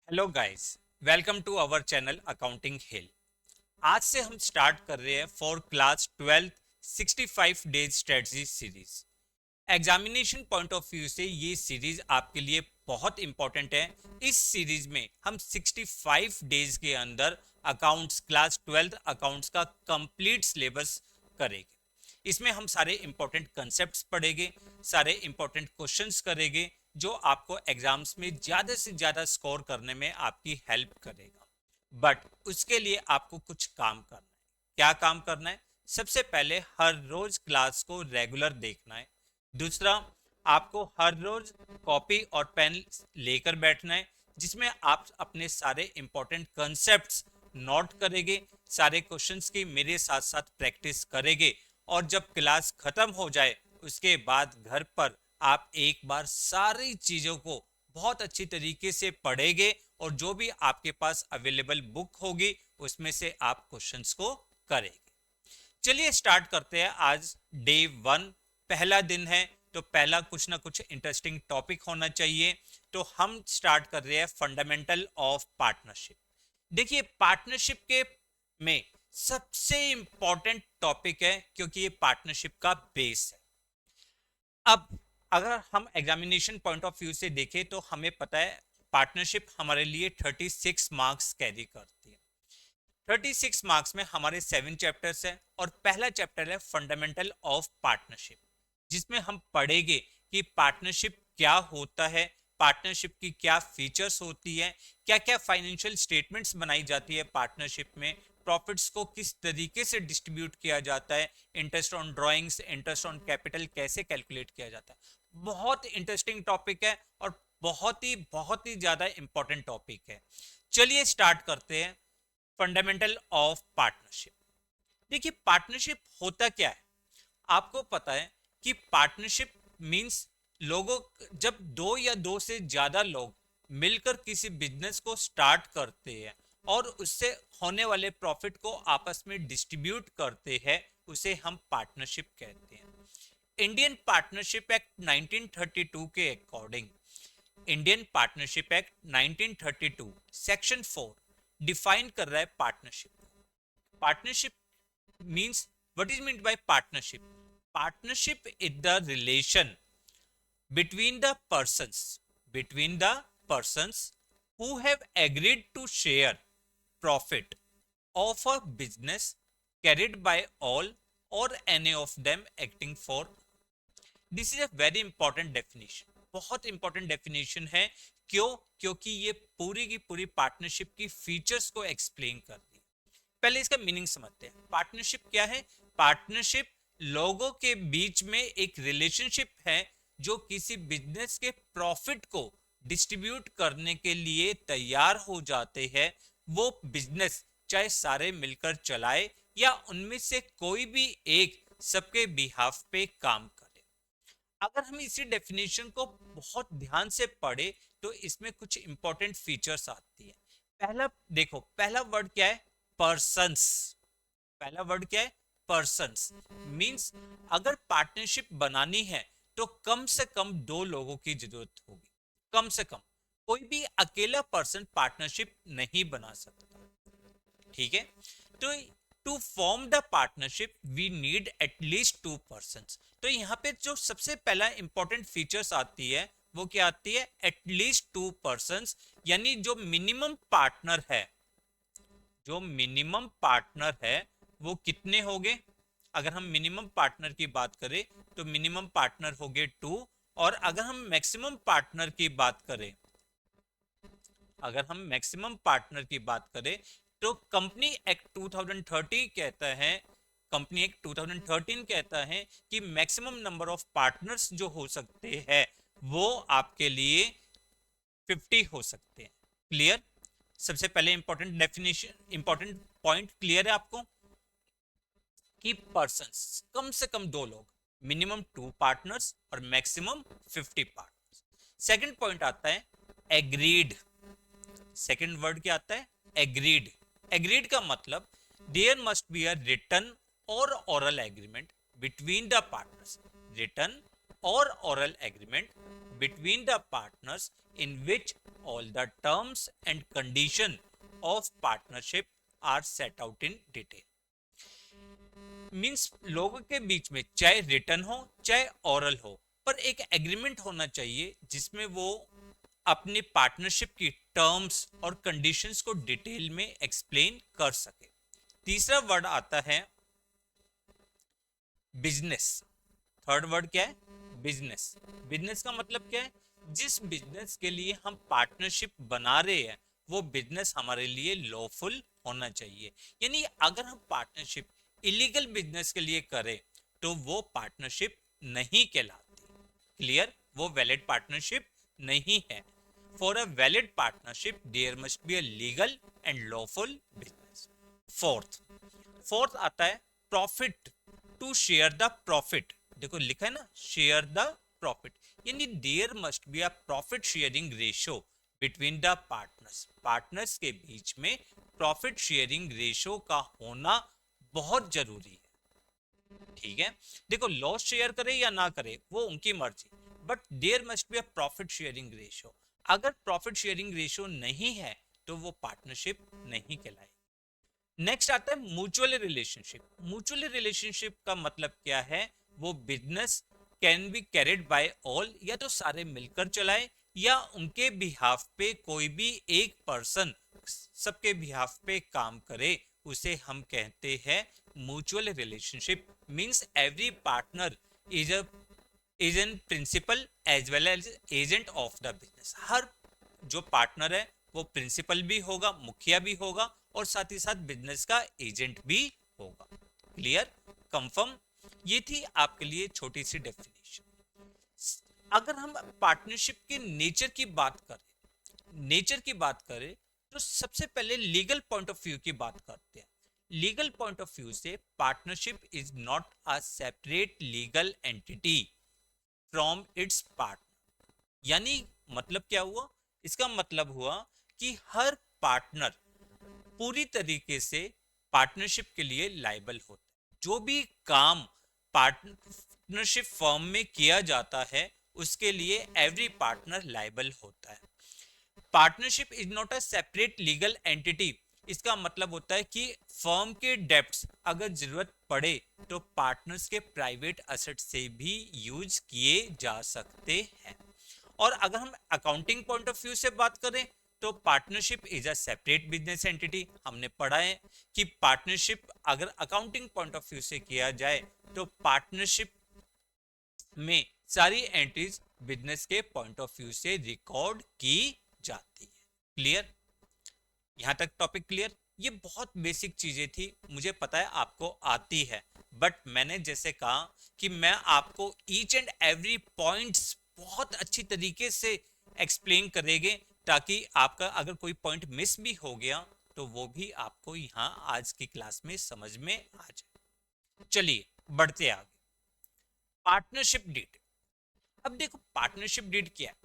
Hello guys, welcome to our channel accounting hill. आज से हम स्टार्ट कर रहे हैं for class 12 65 days strategy series. Examination point of view से ये सीरीज आपके लिए बहुत इंपॉर्टेंट है। इस सीरीज में हम 65 डेज के अंदर अकाउंट्स क्लास 12 अकाउंट्स का कंप्लीट सिलेबस करेंगे। इसमें हम सारे इंपॉर्टेंट कंसेप्ट्स पढ़ेंगे, सारे इंपॉर्टेंट क्वेश्चंस करेंगे जो आपको एग्जाम्स में ज़्यादा से ज़्यादा स्कोर करने में आपकी हेल्प करेगा। बट उसके लिए आपको कुछ काम करना है। क्या काम करना है? सबसे पहले हर रोज क्लास को रेगुलर देखना है। दूसरा, आपको हर रोज कॉपी और पेन लेकर बैठना है जिसमें आप अपने सारे इंपॉर्टेंट कंसेप्ट्स नोट करेंगे, सारे क्वेश्चंस की मेरे साथ साथ प्रैक्टिस करेंगे और जब क्लास खत्म हो जाए उसके बाद घर पर आप एक बार सारी चीज़ों को बहुत अच्छी तरीके से पढ़ेंगे और जो भी आपके पास अवेलेबल बुक होगी उसमें से आप क्वेश्चंस को करेंगे। चलिए स्टार्ट करते हैं। आज डे 1 पहला दिन है तो पहला कुछ ना कुछ इंटरेस्टिंग टॉपिक होना चाहिए। तो हम स्टार्ट कर रहे हैं फंडामेंटल ऑफ पार्टनरशिप। देखिए, पार्टनरशिप के में सबसे इंपॉर्टेंट टॉपिक है क्योंकि ये पार्टनरशिप का बेस है। अब अगर हम एग्जामिनेशन पॉइंट ऑफ व्यू से देखें तो हमें पता है पार्टनरशिप हमारे लिए 36 मार्क्स कैरी करती है। 36 मार्क्स में हमारे 7 चैप्टर्स हैं और पहला चैप्टर है फंडामेंटल ऑफ पार्टनरशिप, जिसमें हम पढ़ेंगे कि पार्टनरशिप क्या होता है, पार्टनरशिप की क्या फीचर्स होती है, क्या क्या फाइनेंशियल स्टेटमेंट्स बनाई जाती है पार्टनरशिप में, प्रॉफिट्स को किस तरीके से डिस्ट्रीब्यूट किया जाता है, interest on drawings, interest on capital कैसे कैलकुलेट किया जाता है। बहुत इंटरेस्टिंग टॉपिक है और बहुत ही ज्यादा इंपॉर्टेंट टॉपिक है। चलिए स्टार्ट करते हैं फंडामेंटल ऑफ पार्टनरशिप। देखिए, पार्टनरशिप होता क्या है? आपको पता है कि पार्टनरशिप मींस लोगों, जब दो या दो से ज्यादा लोग मिलकर किसी बिजनेस को स्टार्ट करते हैं और उससे होने वाले प्रॉफिट को आपस में डिस्ट्रीब्यूट करते हैं, उसे हम पार्टनरशिप कहते हैं। इंडियन पार्टनरशिप एक्ट 1932 के according, Indian partnership act 1932 section 4 define कर रहा है partnership. Partnership means, what is mean by partnership? Partnership is the relation between the persons between the persons who have agreed to share profit of a business carried by all or any of them acting for। This is a very important definition, बहुत important definition है। क्यों? क्योंकि ये पूरी की पूरी partnership की features को एक्सप्लेन करती है। पहले इसका मीनिंग समझते हैं। पार्टनरशिप क्या है? पार्टनरशिप लोगों के बीच में एक रिलेशनशिप है जो किसी बिजनेस के प्रॉफिट को डिस्ट्रीब्यूट करने के लिए तैयार हो जाते हैं। वो बिजनेस चाहे सारे मिलकर चलाए या उनमें से कोई भी एक सबके बिहाफ पे काम करे। अगर हम इसी डेफिनेशन को बहुत ध्यान से पढ़े तो इसमें कुछ इंपॉर्टेंट फीचर्स आती है। पहला देखो, पहला वर्ड क्या है? पर्सन्स। पहला वर्ड क्या है? पर्सन्स। मींस अगर पार्टनरशिप बनानी है तो कम से कम दो लोगों की जरूरत होगी, कम से कम। कोई भी अकेला पर्सन पार्टनरशिप नहीं बना सकता, ठीक है? तो to form the partnership we need at least 2 persons. तो यहाँ पे जो सबसे पहला इंपॉर्टेंट फीचर्स आती है वो क्या आती है? एटलीस्ट 2 पर्सन्स, यानी जो मिनिमम पार्टनर है, जो मिनिमम पार्टनर है वो कितने हो गए? अगर हम मिनिमम पार्टनर की बात करें तो मिनिमम पार्टनर हो गए 2। और अगर हम मैक्सिमम पार्टनर की बात करें, अगर हम मैक्सिमम पार्टनर की बात करें तो कंपनी एक्ट 2013 कहता है, कंपनी एक्ट 2013 कहता है कि मैक्सिमम नंबर ऑफ पार्टनर्स जो हो सकते हैं वो आपके लिए 50 हो सकते हैं। क्लियर? सबसे पहले important definition, important point clear है आपको कि पर्सन्स कम से कम दो लोग, मिनिमम 2 पार्टनर्स और मैक्सिमम 50 पार्टनर्स। सेकंड पॉइंट आता है एग्रीड। सेकंड वर्ड क्या आता है? एग्रीड। एग्रीड का मतलब there must be a written or oral agreement between the partners. Written or oral agreement between the partners in which all the terms and condition of partnership are set out in detail. Means लोगों के बीच में चाहे return हो चाहे oral हो, पर एक एग्रीमेंट होना चाहिए जिसमें वो अपनी पार्टनरशिप की टर्म्स और कंडीशंस को डिटेल में एक्सप्लेन कर सके। तीसरा वर्ड आता है बिजनेस। थर्ड वर्ड क्या है? बिजनेस। बिजनेस का मतलब क्या है? जिस बिजनेस के लिए हम पार्टनरशिप बना रहे हैं वो बिजनेस हमारे लिए लॉफुल होना चाहिए। यानी अगर हम पार्टनरशिप इलीगल बिजनेस के लिए करें तो वो पार्टनरशिप नहीं कहलाती। क्लियर? वो वैलिड पार्टनरशिप नहीं है। For a valid partnership there must be a legal and lawful business. Fourth आता है profit, to share the profit. देखो लिखा है ना, शेयर द प्रॉफिट, यानी there must be a profit sharing ratio between the partners. Partners के बीच में प्रॉफिट शेयरिंग रेशियो का होना बहुत जरूरी है। ठीक है, देखो लॉस शेयर करे या ना करे वो उनकी मर्जी, but there must be a profit sharing ratio. अगर प्रॉफिट शेयरिंग रेशियो नहीं है तो वो पार्टनरशिप नहीं कहलाएगी। नेक्स्ट आता है म्यूचुअल रिलेशनशिप। म्यूचुअल रिलेशनशिप का मतलब क्या है? वो business can be carried by all, या तो सारे मिलकर चलाए या उनके बिहाफ पे कोई भी एक पर्सन सबके बिहाफ पे काम करे, उसे हम कहते हैं mutual relationship. Means every partner is an principal as well as agent of the business. हर जो पार्टनर है वो प्रिंसिपल भी होगा, मुखिया भी होगा और साथ ही साथ बिजनेस का एजेंट भी होगा। क्लियर? कंफर्म? ये थी आपके लिए छोटी सी डेफिनेशन। अगर हम पार्टनरशिप के नेचर की बात करें तो सबसे पहले लीगल पॉइंट ऑफ व्यू की बात करते हैं। लीगल पॉइंट ऑफ व्यू से partnership is not a separate legal entity from its partner. यानी मतलब क्या हुआ? इसका मतलब हुआ कि हर पार्टनर पूरी तरीके से पार्टनरशिप के लिए लायबल होता है। जो भी काम पार्टनरशिप फर्म में किया जाता है उसके लिए एवरी पार्टनर लायबल होता है। Partnership is not a separate legal entity. इसका मतलब होता है कि फर्म के डेब्ट्स अगर जरूरत पड़े तो पार्टनर्स के प्राइवेट एसेट से भी यूज किए जा सकते हैं। और अगर हम अकाउंटिंग पॉइंट ऑफ व्यू से बात करें तो partnership is a separate business entity. हमने पढ़ा है कि पार्टनरशिप अगर अकाउंटिंग पॉइंट ऑफ व्यू से किया जाए तो पार्टनरशिप में सारी एंट्रीज बिजनेस के पॉइंट ऑफ व्यू से रिकॉर्ड की जाती है। क्लियर? यहां तक टॉपिक क्लियर? ये बहुत बेसिक चीजें थी, मुझे पता है आपको आती है, बट मैंने जैसे कहा कि मैं आपको ईच एंड एवरी पॉइंट्स बहुत अच्छी तरीके से एक्सप्लेन करेंगे ताकि आपका अगर कोई पॉइंट मिस भी हो गया तो वो भी आपको यहाँ आज की क्लास में समझ में आ जाए। चलिए बढ़ते आगे। Partnership deed. अब देखो पार्टनरशिप डीड क्या है?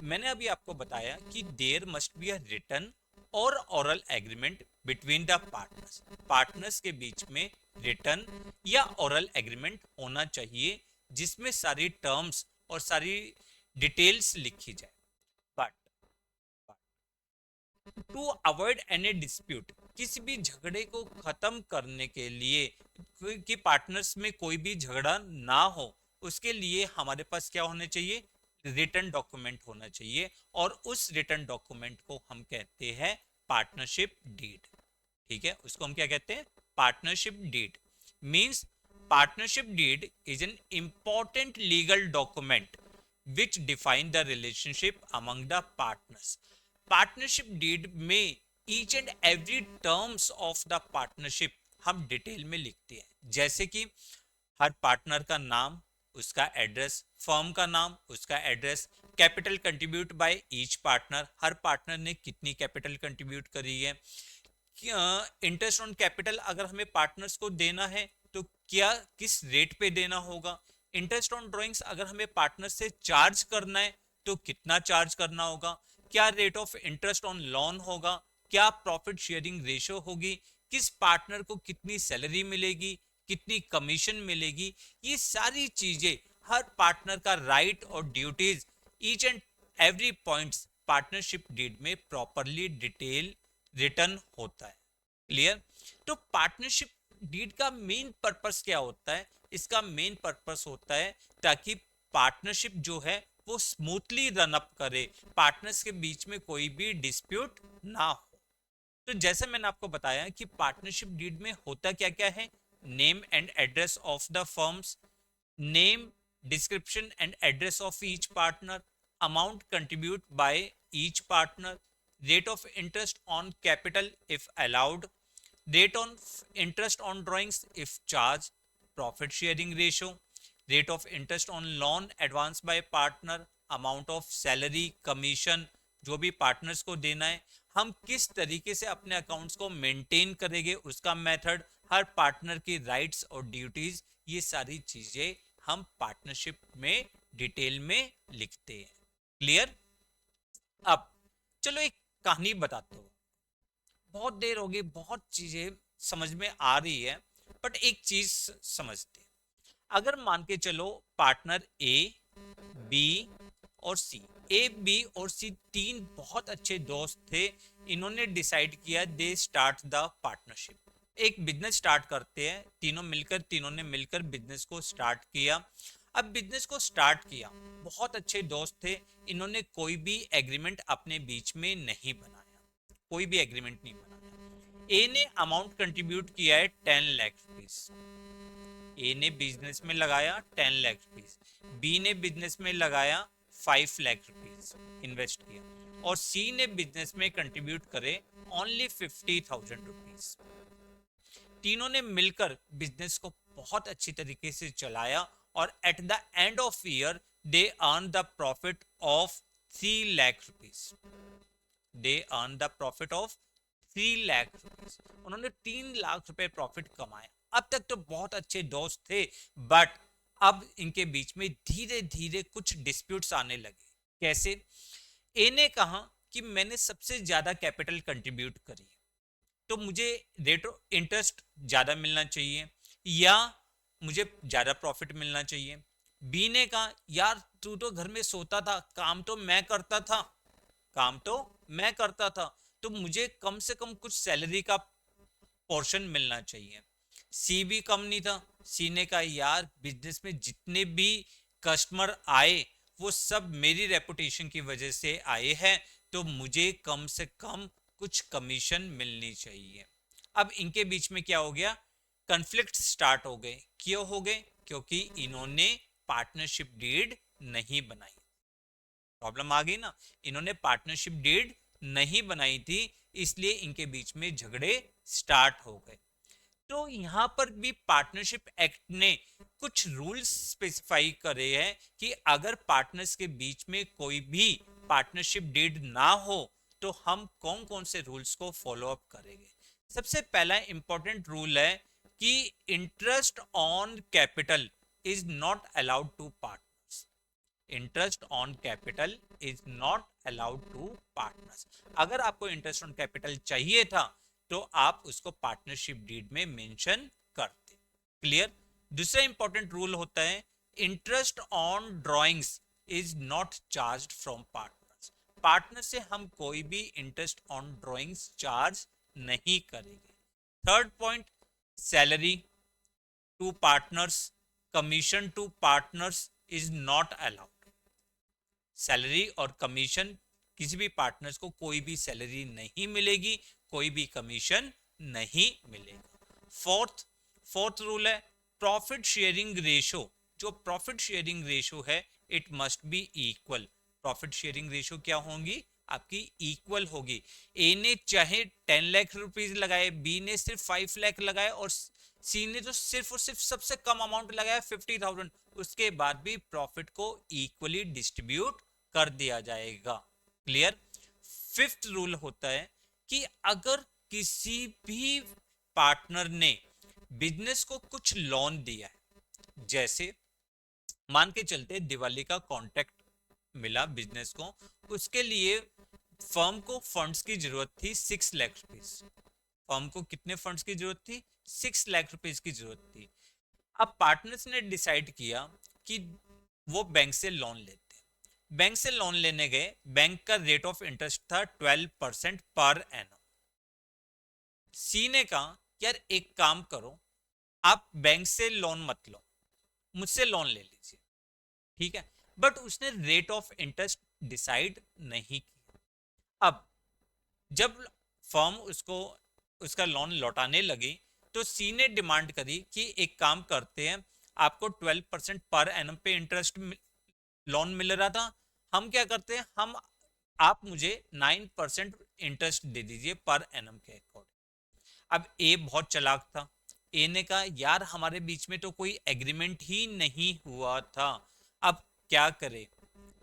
मैंने अभी आपको बताया कि there must be a written or oral agreement between the partners. Partners के बीच में रिटन या ओरल एग्रीमेंट होना चाहिए जिसमें सारी टर्म्स और सारी डिटेल्स लिखी जाए। But to avoid any dispute, किसी भी झगड़े को खत्म करने के लिए कि पार्टनर्स में कोई भी झगड़ा ना हो, उसके लिए हमारे पास क्या होना चाहिए? रिटन डॉक्यूमेंट होना चाहिए, और उस रिटन डॉक्यूमेंट को हम कहते हैं पार्टनरशिप डीड। ठीक है, उसको हम क्या कहते हैं? Partnership deed. Means partnership deed is an important legal document which define the relationship among the partners. Partnership deed में each and every terms of the partnership हम डिटेल में लिखते हैं, जैसे कि हर पार्टनर का नाम, उसका एड्रेस, फर्म का नाम, उसका address, capital contribute by each partner, her partner ने कितनी कैपिटल कंट्रीब्यूट करी है, इंटरेस्ट ऑन कैपिटल अगर हमें पार्टनर्स को देना है तो क्या किस रेट पे देना होगा, इंटरेस्ट ऑन ड्रॉइंग्स अगर हमें पार्टनर से चार्ज करना है तो कितना चार्ज करना होगा, क्या rate of interest on loan होगा, क्या प्रॉफिट शेयरिंग रेशियो होगी, किस पार्टनर को कितनी सैलरी मिलेगी, कितनी कमीशन मिलेगी, ये सारी चीजें हर पार्टनर का राइट और duties each and every points partnership deed में प्रॉपरली डिटेल रिटर्न होता है। क्लियर? तो पार्टनरशिप डीड का मेन पर्पस क्या होता है? इसका मेन पर्पस होता है ताकि पार्टनरशिप जो है वो स्मूथली रन अप करे, पार्टनर्स के बीच में कोई भी डिस्प्यूट ना हो। तो जैसे मैंने आपको बताया कि पार्टनरशिप डीड में होता क्या क्या है, name and address of the firms, name, description and address of each partner, amount contribute by each partner, rate of interest on capital if allowed, rate on interest on drawings if charged, profit sharing ratio, rate of interest on loan advance by partner, amount of salary, commission जो भी partners को देना है, हम किस तरीके से अपने अकाउंट्स को मेंटेन करेंगे उसका मेथड, हर पार्टनर की राइट्स और ड्यूटीज, ये सारी चीजें हम पार्टनरशिप में डिटेल में लिखते हैं। क्लियर? अब चलो एक कहानी बताता हूँ। बहुत देर हो गई, बहुत चीजें समझ में आ रही है, बट एक चीज समझते हैं। अगर मान के चलो पार्टनर ए, बी और सी, ए बी और सी तीन बहुत अच्छे दोस्त थे, इन्होंने डिसाइड किया दे स्टार्ट द पार्टनरशिप, एक बिजनेस स्टार्ट करते हैं, तीनों ने मिलकर बिजनेस को स्टार्ट किया। अब बिजनेस को स्टार्ट किया, बहुत अच्छे दोस्त थे, इन्होंने कोई भी एग्रीमेंट अपने बीच में नहीं बनाया, कोई भी एग्रीमेंट नहीं बनाया। ए ने अमाउंट कंट्रीब्यूट किया है 10 लाख रुपीस, ए ने बिजनेस में लगाया 10 लाख रुपीस, बी ने बिजनेस में लगाया 5 लाख रुपीस इन्वेस्ट किया, और सी ने बिजनेस में कंट्रीब्यूट करे ओनली 50,000 रुपीस। तीनों ने मिलकर बिजनेस को बहुत अच्छी तरीके से चलाया और at the end of year they earn the profit of 3 lakh rupees, they earn the profit of 3 lakh rupees, उन्होंने 3 लाख रुपए प्रॉफिट कमाया। अब तक तो बहुत अच्छे दोस्त थे, बट अब इनके बीच में धीरे धीरे कुछ डिस्प्यूट्स आने लगे। कैसे? ए ने कहा कि मैंने सबसे ज्यादा कैपिटल कंट्रीब्यूट करी, तो मुझे रेट ऑफ इंटरेस्ट ज्यादा मिलना चाहिए या मुझे ज्यादा प्रॉफिट मिलना चाहिए। बी ने कहा यार तू तो घर में सोता था, काम तो मैं करता था, काम तो मैं करता था, तो मुझे कम से कम कुछ सैलरी का पोर्शन मिलना चाहिए। सी भी कम नहीं था, सी ने कहा यार बिजनेस में जितने भी कस्टमर आए वो सब मेरी रेपुटेशन की वजह से आए हैं, तो मुझे कम से कम कुछ कमीशन मिलनी चाहिए। अब इनके बीच में क्या हो गया? कॉन्फ्लिक्ट स्टार्ट हो गए। क्यों हो गए? क्योंकि इन्होंने पार्टनरशिप डीड नहीं बनाई। प्रॉब्लम आ गई ना, इन्होंने पार्टनरशिप डीड नहीं बनाई थी, इसलिए इनके बीच में झगड़े स्टार्ट हो गए। तो यहां पर भी पार्टनरशिप एक्ट ने कुछ रूल्स स्पेसिफाई करे हैं कि अगर पार्टनर्स के बीच में कोई भी पार्टनरशिप डीड ना हो तो हम कौन कौन से रूल्स को फॉलो अप करेंगे। सबसे पहला इंपॉर्टेंट रूल है कि interest on capital is not allowed to partners, interest on capital is not allowed to partners. अगर आपको इंटरेस्ट ऑन कैपिटल चाहिए था तो आप उसको पार्टनरशिप डीड में मेंशन करते। क्लियर? दूसरा इंपॉर्टेंट रूल होता है interest on drawings is not charged from partners, partner से हम कोई भी इंटरेस्ट ऑन ड्राइंग्स चार्ज नहीं करेंगे। Third point, salary to partners, commission to partners is not allowed. Salary और कमीशन, किसी भी पार्टनर्स को कोई भी सैलरी नहीं मिलेगी, कोई भी कमीशन नहीं मिलेगा। फोर्थ रूल है प्रॉफिट शेयरिंग रेशो, जो प्रॉफिट शेयरिंग रेशो है it must be equal. Profit sharing ratio क्या होगी? आपकी इक्वल होगी। ए ने चाहे 10 लाख रुपीज लगाए, बी ने सिर्फ 5 लाख लगाए और सी ने तो सिर्फ और सिर्फ सबसे कम अमाउंट लगाया 50,000, उसके बाद भी प्रॉफिट को इक्वली डिस्ट्रीब्यूट कर दिया जाएगा। क्लियर? फिफ्थ रूल होता है कि अगर किसी भी पार्टनर ने बिजनेस को कुछ लोन दिया है, जैसे मान के चलते दिवाली का कॉन्ट्रैक्ट मिला बिजनेस को, उसके लिए फर्म को फंड्स की जरूरत थी 6 लाख रुपीस। फर्म को कितने फंड्स की जरूरत थी? 6 लाख रुपीस की जरूरत थी। अब पार्टनर्स ने डिसाइड किया कि वो बैंक से लोन लेते, बैंक से लोन लेने गए, बैंक का रेट ऑफ इंटरेस्ट था 12% पर एनम। सी ने कहा यार एक काम करो, आप बैंक से लोन मत लो, मुझसे लोन ले लीजिए, ठीक है। बट उसने रेट ऑफ इंटरेस्ट डिसाइड नहीं किया। अब जब फर्म उसको उसका लोन लौटाने लगी तो सी ने डिमांड करी कि एक काम करते हैं, आपको 12% पर एनम पे इंटरेस्ट लोन मिल रहा था, हम क्या करते हैं, हम आप मुझे 9% इंटरेस्ट दे दीजिए पर एनम के अकॉर्डिंग। अब ए बहुत चालाक था, ए ने कहा यार हमारे बीच में तो कोई एग्रीमेंट ही नहीं हुआ था, अब क्या करे,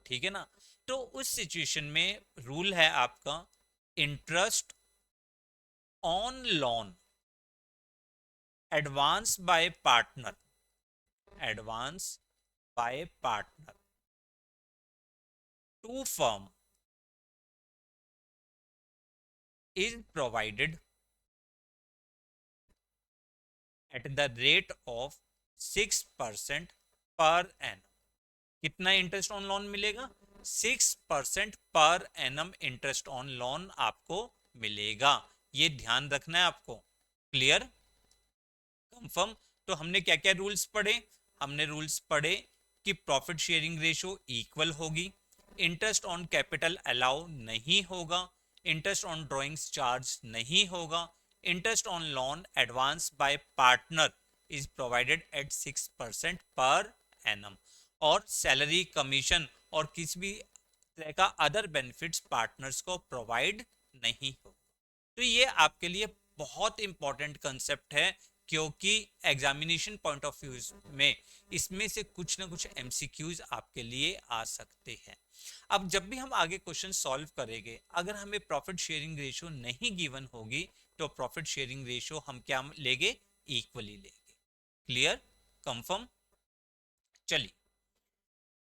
ठीक है ना। तो उस सिचुएशन में रूल है आपका interest on loan advance by partner, advance by partner to firm is provided at the rate of 6% per annum। कितना इंटरेस्ट ऑन लोन मिलेगा? 6% per annum interest on loan आपको मिलेगा, ये ध्यान रखना है आपको। Clear, confirm. तो हमने क्या क्या रूल्स पढ़े? हमने रूल्स पढ़े कि प्रॉफिट शेयरिंग रेशो इक्वल होगी, इंटरेस्ट ऑन कैपिटल अलाउ नहीं होगा, इंटरेस्ट ऑन ड्रॉइंग्स चार्ज नहीं होगा, interest on loan advance by partner is provided eight 6% per annum, और सैलरी कमीशन और किसी भी तरह का अदर बेनिफिट्स पार्टनर्स को प्रोवाइड नहीं हो। तो ये आपके लिए बहुत इंपॉर्टेंट कंसेप्ट है, क्योंकि एग्जामिनेशन पॉइंट ऑफ व्यू में इसमें से कुछ ना कुछ एमसीक्यूज आपके लिए आ सकते हैं। अब जब भी हम आगे क्वेश्चन सॉल्व करेंगे, अगर हमें प्रॉफिट शेयरिंग रेशियो नहीं गिवन होगी तो प्रॉफिट शेयरिंग रेशियो हम क्या लेंगे? इक्वली लेंगे। Clear, confirm. चलिए,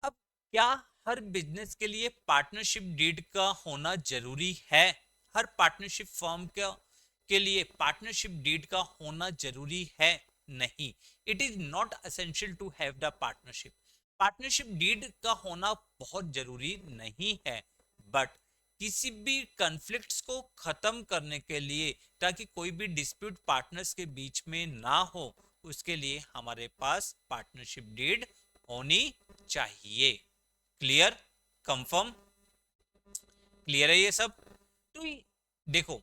अब क्या हर बिजनेस के लिए पार्टनरशिप डीड का होना जरूरी है? हर पार्टनरशिप फर्म के लिए पार्टनरशिप डीड का होना जरूरी है? नहीं, it is not essential to have the partnership. Partnership deed का होना बहुत जरूरी नहीं है, बट किसी भी कॉन्फ्लिक्ट्स को खत्म करने के लिए, ताकि कोई भी डिस्प्यूट पार्टनर्स के बीच में ना हो, उसके लिए हमारे पास पार्टनरशिप डीड होनी चाहिए। क्लियर, कंफर्म, क्लियर है ये सब? तो देखो,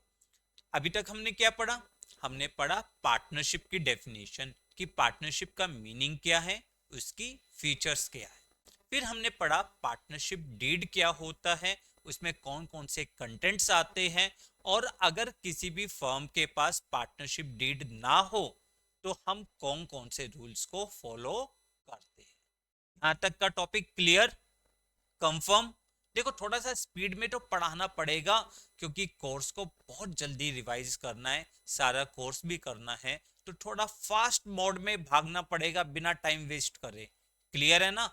अभी तक हमने क्या पढ़ा? हमने पढ़ा पार्टनरशिप की डेफिनेशन, कि पार्टनरशिप का मीनिंग क्या है, उसकी फीचर्स क्या है। फिर हमने पढ़ा पार्टनरशिप डीड क्या होता है, उसमें कौन कौन से कंटेंट्स आते हैं, और अगर किसी भी फर्म के पास पार्टनरशिप डीड ना हो तो हम कौन कौन से रूल्स को फॉलो करते हैं। यहां तक का टॉपिक क्लियर, कंफर्म। देखो थोड़ा सा स्पीड में तो पढ़ाना पड़ेगा, क्योंकि कोर्स को बहुत जल्दी रिवाइज करना है, सारा कोर्स भी करना है, तो थोड़ा फास्ट मोड में भागना पड़ेगा बिना टाइम वेस्ट करे। क्लियर है ना?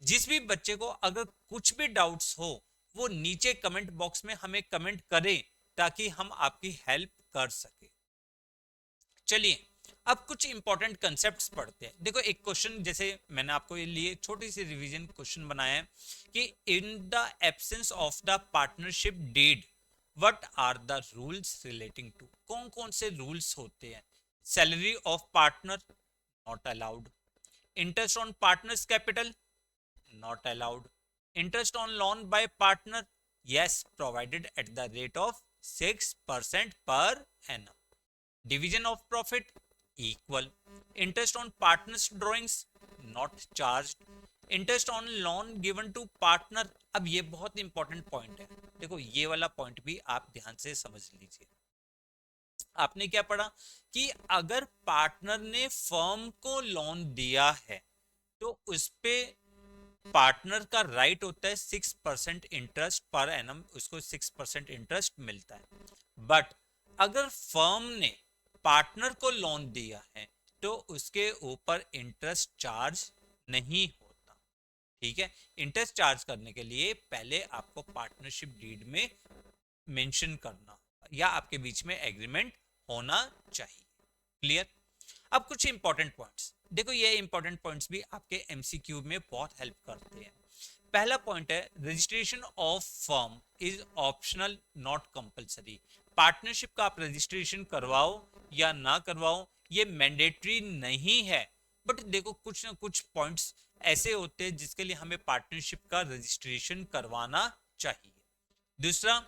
जिस भी बच्चे को अगर कुछ भी डाउट्स हो, वो नीचे कमेंट बॉक्स में हमें कमेंट करे, ताकि हम आपकी हेल्प कर सके। चलिए, अब कुछ इंपॉर्टेंट कंसेप्ट्स पढ़ते हैं। देखो एक क्वेश्चन, जैसे मैंने आपको ये लिए छोटी सी रिवीजन क्वेश्चन बनाया है कि in the absence of the partnership deed what are the rules relating to. कौन कौन से रूल्स होते हैं? Salary of partner not allowed, interest on partners capital not allowed, interest on loan by partner yes provided at the rate of 6% per annum, division of profit equal, interest on partners drawings not charged, interest on loan given to partner। अब ये बहुत important point है, देखो ये वाला point भी आप ध्यान से समझ लीजिए। आपने क्या पढ़ा कि अगर पार्टनर ने फर्म को लोन दिया है तो उस पे पार्टनर का राइट होता है 6% इंटरेस्ट पर एनम, उसको 6% इंटरेस्ट मिलता है। बट अगर फर्म ने पार्टनर को लोन दिया है तो उसके ऊपर इंटरेस्ट चार्ज नहीं होता, ठीक है। इंटरेस्ट चार्ज करने के लिए पहले आपको पार्टनरशिप डीड में मेंशन करना या आपके बीच में एग्रीमेंट होना चाहिए। क्लियर। अब कुछ इंपॉर्टेंट पॉइंट्स देखो, ये इंपॉर्टेंट पॉइंट्स भी आपके एमसीक्यू में बहुत हेल्प करते हैं। पहला पॉइंट है registration of firm is optional not compulsory. Partnership का आप रजिस्ट्रेशन करवाओ या ना करवाओ ये मैंडेटरी नहीं है, बट देखो कुछ ना कुछ पॉइंट्स ऐसे होते हैं जिसके लिए हमें पार्टनरशिप का रजिस्ट्रेशन करवाना चाहिए। दूसरा,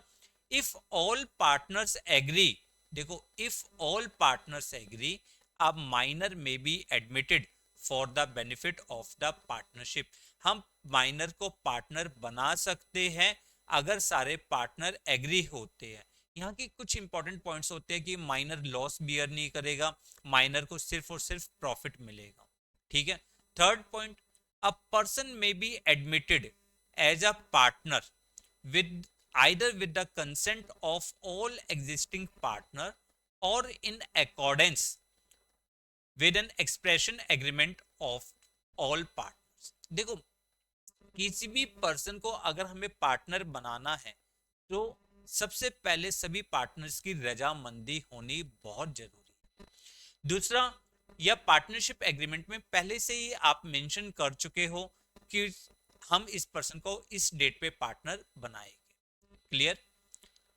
इफ ऑल पार्टनर्स एग्री, देखो if all partners agree a minor may be admitted for the benefit of the partnership. हम माइनर को पार्टनर बना सकते हैं अगर सारे पार्टनर एग्री होते हैं। यहाँ की कुछ इंपॉर्टेंट पॉइंट्स होते हैं कि माइनर लॉस बियर नहीं करेगा, माइनर को सिर्फ और सिर्फ प्रॉफिट मिलेगा। ठीक है। Third point, a person may be admitted as a partner with either with the consent of all existing partner or in accordance with an expression agreement of all partners। देखो किसी भी पर्सन को अगर हमें partner बनाना है तो सबसे पहले सभी पार्टनर्स की रजामंदी होनी बहुत जरूरी है। दूसरा, या पार्टनरशिप एग्रीमेंट में पहले से ही आप मेंशन कर चुके हो कि हम इस पर्सन को इस डेट पे पार्टनर बनाएंगे। Clear.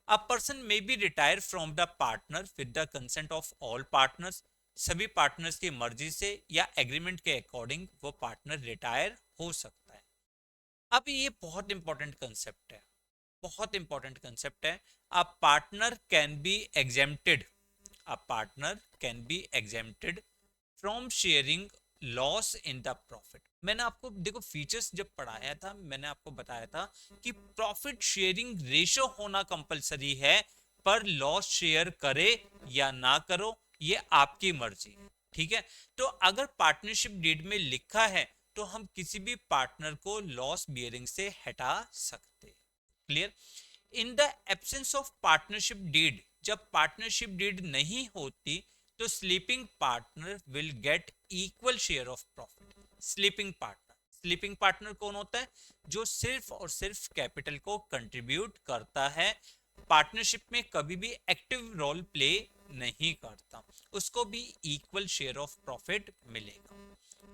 A person may be retire from the partner with the consent of all partners. सभी पार्टनर्स की मर्जी से या एग्रीमेंट के अकॉर्डिंग वो पार्टनर रिटायर हो सकता है। अब ये बहुत इंपॉर्टेंट कंसेप्ट है, बहुत इंपॉर्टेंट कंसेप्ट है। A partner can be exempted, a partner can be exempted from sharing loss in the profit. मैंने आपको देखो फीचर्स जब पढ़ाया था मैंने आपको बताया था कि प्रॉफिट शेयरिंग रेशो होना कंपलसरी है, पर लॉस शेयर करे या ना करो ये आपकी मर्जी है। ठीक है। तो अगर पार्टनरशिप डीड में लिखा है तो हम किसी भी पार्टनर को लॉस बियरिंग से हटा सकते हैं। Clear. In the absence of partnership deed, जब पार्टनरशिप डीड नहीं होती तो sleeping partner will get equal share of profit. Sleeping partner, sleeping partner कौन होता है? जो सिर्फ और सिर्फ कैपिटल को कंट्रीब्यूट करता है, पार्टनरशिप में कभी भी एक्टिव रोल प्ले नहीं करता, उसको भी इक्वल शेयर ऑफ प्रॉफिट मिलेगा।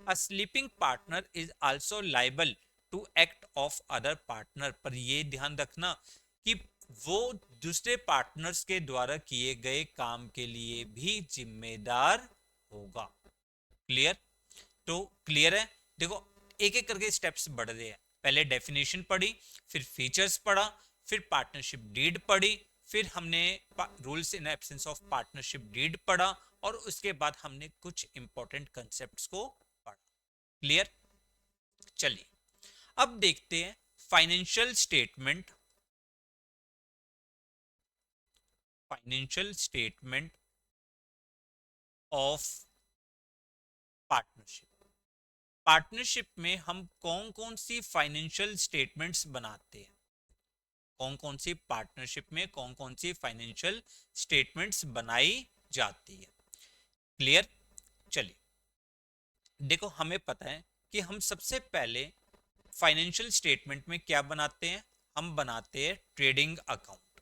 A sleeping partner is also liable to act of other partner, पर ये ध्यान रखना कि वो दूसरे पार्टनर्स के द्वारा किए गए काम के लिए भी जिम्मेदार होगा। क्लियर। तो क्लियर है। देखो एक एक करके स्टेप्स बढ़ रहे हैं। पहले डेफिनेशन पढ़ी, फिर फीचर्स पढ़ा, फिर पार्टनरशिप डीड पढ़ी, फिर हमने rules in absence of partnership deed पढ़ा, और उसके बाद हमने कुछ इंपॉर्टेंट कंसेप्ट्स को पढ़ा। क्लियर। चलिए अब देखते हैं financial statement, financial statement of partnership. Partnership में हम कौन कौन सी फाइनेंशियल स्टेटमेंट्स बनाते हैं, कौन कौन सी पार्टनरशिप में कौन कौन सी फाइनेंशियल स्टेटमेंट्स बनाई जाती है। क्लियर। चलिए देखो हमें पता है कि हम सबसे पहले फाइनेंशियल स्टेटमेंट में क्या बनाते हैं, हम बनाते हैं ट्रेडिंग अकाउंट।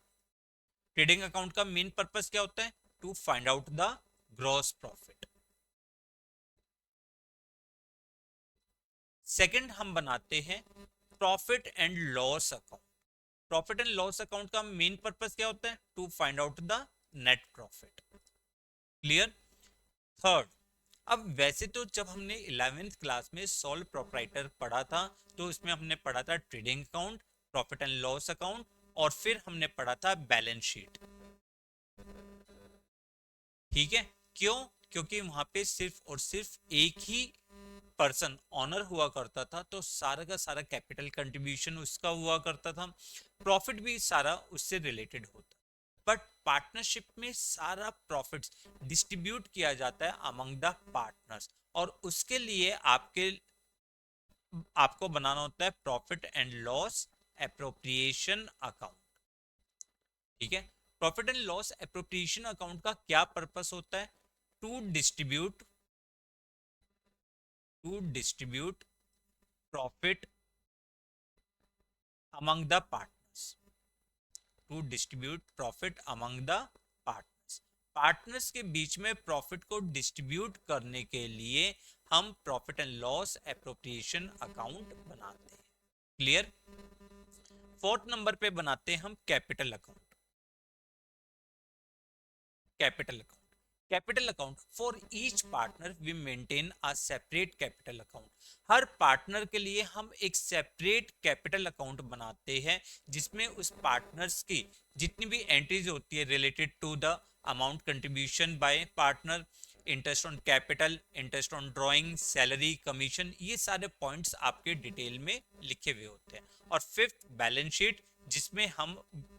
ट्रेडिंग अकाउंट का मेन पर्पस क्या होता है? To find out the gross profit. Second हम बनाते हैं profit and loss account. Profit and loss account का मेन पर्पस क्या होता है? To find out the net profit. Clear. Third, अब वैसे तो जब हमने 11th क्लास में सोल प्रोप्राइटर पढ़ा था तो इसमें हमने पढ़ा था trading account, profit and loss account, और फिर हमने पढ़ा था बैलेंस शीट। ठीक है। क्यों? क्योंकि वहां पे सिर्फ और सिर्फ एक ही पर्सन ऑनर हुआ करता था, तो सारा का सारा कैपिटल कंट्रीब्यूशन उसका हुआ करता था, प्रॉफिट भी सारा उससे रिलेटेड होता। बट पार्टनरशिप में सारा प्रॉफिट्स डिस्ट्रीब्यूट किया जाता है अमंग द पार्टनर्स, और उसके लिए आपको बनाना होता है profit and loss appropriation account. ठीक है। Profit and loss appropriation account का क्या पर्पस होता है? To distribute profit among the partners, to distribute profit among the partners। Partners के बीच में प्रॉफिट को डिस्ट्रीब्यूट करने के लिए हम profit and loss appropriation account बनाते हैं। क्लियर। फोर्थ नंबर पे बनाते हैं हम capital account. Capital account, capital account for each partner we maintain a separate capital account. हर पार्टनर के लिए हम एक सेपरेट कैपिटल अकाउंट बनाते हैं जिसमें उस पार्टनर्स की जितनी भी एंट्रीज होती है related to the amount contribution by partner, interest on capital, interest on drawing, salary, commission, ये सारे पॉइंट्स आपके डिटेल में लिखे हुए होते हैं। और फिफ्थ बैलेंस शीट, जिसमें हम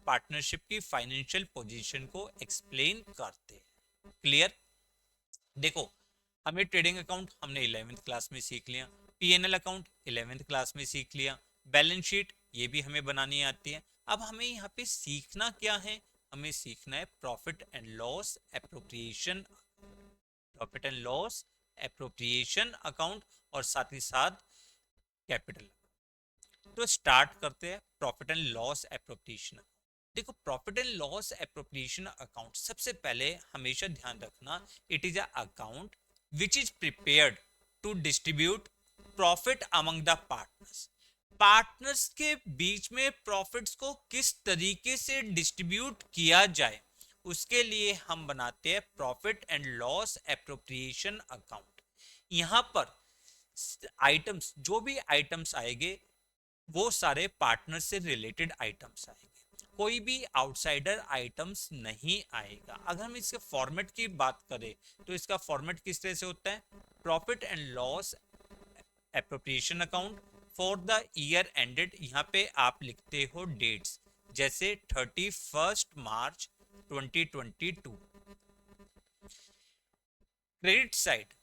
पार्टनरशिप की फाइनेंशियल पोजीशन को एक्सप्लेन करते हैं। क्लियर। देखो, हमें ट्रेडिंग अकाउंट हमने 11th क्लास में सीख लिया, पीएनएल अकाउंट 11th क्लास में सीख लिया, बैलेंस शीट ये भी हमें बनानी आती है। अब हमें यहाँ पे सीखना क्या है, हमें सीखना है profit and loss appropriation, profit and loss appropriation account, और साथ ही साथ कैपिटल। तो स्टार्ट करते हैं प्रॉफिट एंड लॉस एप्रोप्रिएशन। देखो, profit and loss appropriation account सबसे पहले हमेशा ध्यान रखना, it is a account which is prepared to distribute profit among the partners. Partners के बीच में प्रॉफिट्स को किस तरीके से डिस्ट्रीब्यूट किया जाए, उसके लिए हम बनाते हैं profit and loss appropriation account. यहां पर आइटम्स, जो भी आइटम्स आएंगे वो सारे पार्टनर से रिलेटेड आइटम्स आएंगे, कोई भी आउटसाइडर आइटम्स नहीं आएगा। अगर हम इसके फॉर्मेट की बात करें तो इसका फॉर्मेट किस तरह से होता है, profit and loss appropriation account for the year ended, यहाँ पे आप लिखते हो डेट्स, जैसे 31 मार्च 2022। Credit side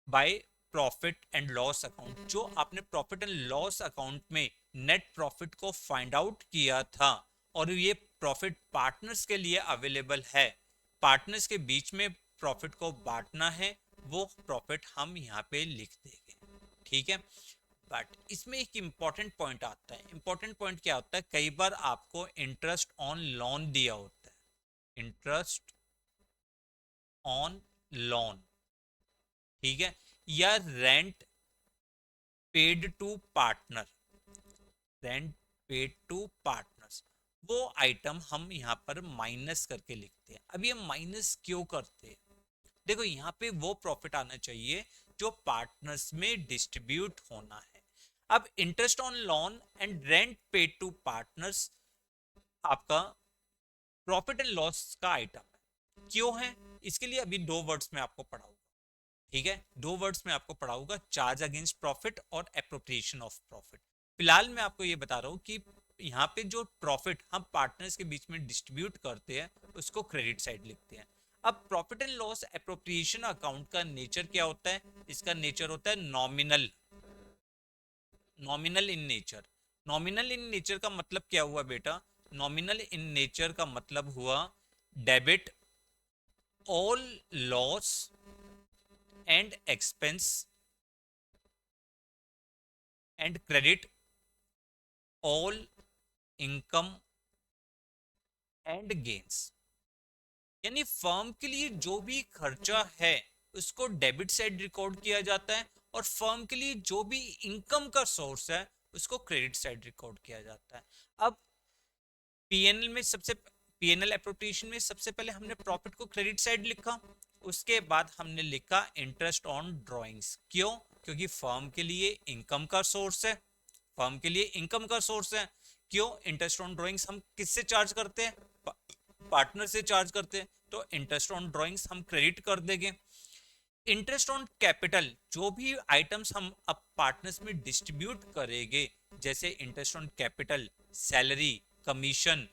by profit and loss account, जो आपने प्रॉफिट एंड लॉस अकाउंट में नेट प्रॉफिट को फाइंड आउट किया था और ये प्रॉफिट पार्टनर्स के लिए अवेलेबल है, पार्टनर्स के बीच में प्रॉफिट को बांटना है, वो प्रॉफिट हम यहाँ पे लिख देंगे। ठीक है, बट इसमें एक इंपॉर्टेंट पॉइंट आता है। इंपॉर्टेंट पॉइंट क्या होता है, कई बार आपको इंटरेस्ट ऑन लोन दिया होता है, इंटरेस्ट ऑन लोन, ठीक है, या rent paid to partner, rent paid to partners, वो आइटम हम यहाँ पर माइनस करके लिखते हैं। अब ये माइनस क्यों करते हैं, देखो यहाँ पे वो प्रॉफिट आना चाहिए जो पार्टनर्स में डिस्ट्रीब्यूट होना है। अब interest on loan and rent paid to partners आपका प्रॉफिट एंड लॉस का आइटम है, क्यों है, इसके लिए अभी दो वर्ड्स में आपको पढ़ाऊंगा। ठीक है, दो वर्ड्स में आपको पढ़ाऊंगा, चार्ज अगेंस्ट प्रॉफिट और एप्रोप्रिएशन ऑफ प्रॉफिट। फिलहाल मैं आपको ये बता रहा हूँ कि यहाँ पे जो प्रॉफिट हम पार्टनर्स के बीच में डिस्ट्रीब्यूट करते हैं उसको क्रेडिट साइड लिखते हैं। अब profit and loss appropriation account का नेचर क्या होता है, इसका नेचर होता है nominal, nominal in nature. Nominal in nature का मतलब क्या हुआ बेटा, नॉमिनल इन नेचर का मतलब हुआ debit all loss and expense and credit all income and gains. यानी फर्म के लिए जो भी खर्चा है उसको डेबिट साइड रिकॉर्ड किया जाता है, और फर्म के लिए जो भी इनकम का सोर्स है उसको क्रेडिट साइड रिकॉर्ड किया जाता है। अब पीएनएल में सबसे, पीएनएल एप्रोप्रिएशन में सबसे पहले हमने प्रॉफिट को क्रेडिट साइड लिखा, उसके बाद हमने लिखा इंटरेस्ट ऑन ड्रॉइंग्स। क्यों, क्योंकि फर्म के लिए इनकम का सोर्स है, फर्म के लिए इनकम का सोर्स है। क्यों, इंटरेस्ट ऑन ड्रॉइंग्स हम किससे चार्ज करते हैं, पार्टनर से चार्ज करते हैं, तो इंटरेस्ट ऑन ड्रॉइंग्स हम क्रेडिट कर देंगे। इंटरेस्ट ऑन कैपिटल, जो भी आइटम्स हम अब पार्टनर्स में डिस्ट्रीब्यूट करेंगे, जैसे interest on capital, salary, commission,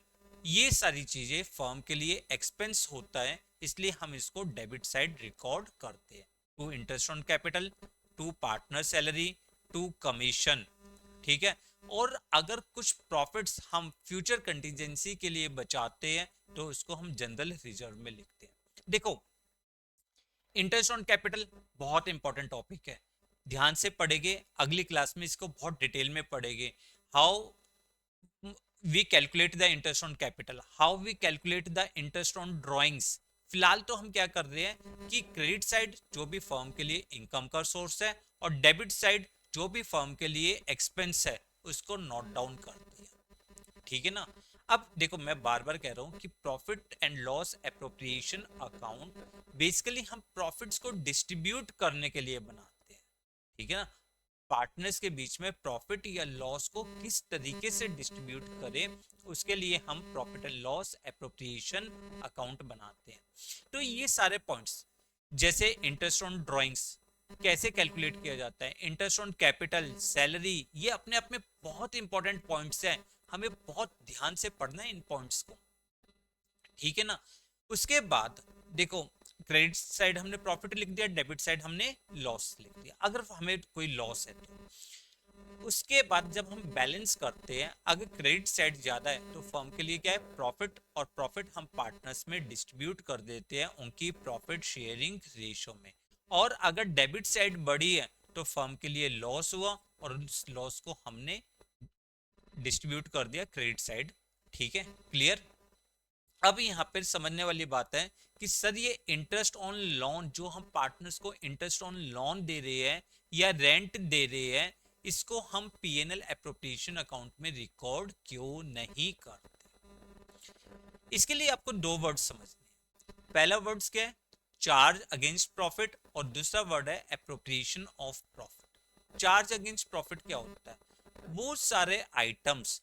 ये सारी चीजें फर्म के लिए एक्सपेंस होता है, इसलिए हम इसको डेबिट साइड रिकॉर्ड करते हैं। To interest on capital, to partner salary, to commission. ठीक है, और अगर कुछ प्रॉफिट्स हम फ्यूचर कंटीजेंसी के लिए बचाते हैं तो उसको हम जनरल रिजर्व में लिखते हैं। देखो, इंटरेस्ट ऑन कैपिटल बहुत इंपॉर्टेंट टॉपिक है, ध्यान से पढ़ेंगे, अगली क्लास में इसको बहुत डिटेल में पढ़ेंगे। How we calculate the interest on capital, how we calculate the interest on drawings. फिलहाल तो हम क्या कर रहे हैं कि क्रेडिट साइड जो भी फर्म के लिए इनकम का सोर्स है, और डेबिट साइड जो भी फर्म के लिए एक्सपेंस है, उसको नोट डाउन कर दिया, ठीक है ना। अब देखो मैं बार बार कह रहा हूं कि profit and loss appropriation account basically हम प्रॉफिट्स को डिस्ट्रीब्यूट करने के लिए बनाते हैं, ठीक है ना। पार्टनर्स के बीच में प्रॉफिट या लॉस को किस तरीके से डिस्ट्रीब्यूट करें, उसके लिए हम profit and loss appropriation account बनाते हैं। तो ये सारे पॉइंट्स, जैसे इंटरेस्ट ऑन ड्राइंग्स कैसे कैलकुलेट किया जाता है, इंटरेस्ट ऑन कैपिटल, सैलरी, ये अपने आप में बहुत इंपॉर्टेंट पॉइंट्स हैं, हमें बहुत ध्यान से पढ़ना है इन पॉइंट्स को, ठीक है ना। उसके बाद देखो क्रेडिट साइड हमने प्रॉफिट लिख दिया, डेबिट साइड हमने लॉस लिख दिया, अगर हमें कोई लॉस है तो। उसके बाद जब हम बैलेंस करते हैं, अगर क्रेडिट साइड ज्यादा है तो फर्म के लिए क्या है प्रॉफिट, और प्रॉफिट हम पार्टनर्स में डिस्ट्रीब्यूट कर देते हैं उनकी प्रॉफिट शेयरिंग रेशो में। और अगर डेबिट साइड बड़ी है तो फर्म के लिए लॉस हुआ और उस लॉस को हमने डिस्ट्रीब्यूट कर दिया क्रेडिट साइड, ठीक है, क्लियर। अब यहाँ पर समझने वाली बात है कि सर ये इंटरेस्ट ऑन लोन जो हम पार्टनर्स को इंटरेस्ट ऑन लोन दे रहे हैं या रेंट दे रहे हैं, इसको हम पीएनएल एप्रोप्रिएशन अकाउंट में रिकॉर्ड क्यों नहीं करते। इसके लिए आपको दो वर्ड समझने हैं। पहला वर्ड क्या है, चार्ज अगेंस्ट प्रॉफिट, और दूसरा वर्ड है appropriation of profit. Charge against profit क्या होता है, वो सारे आइटम्स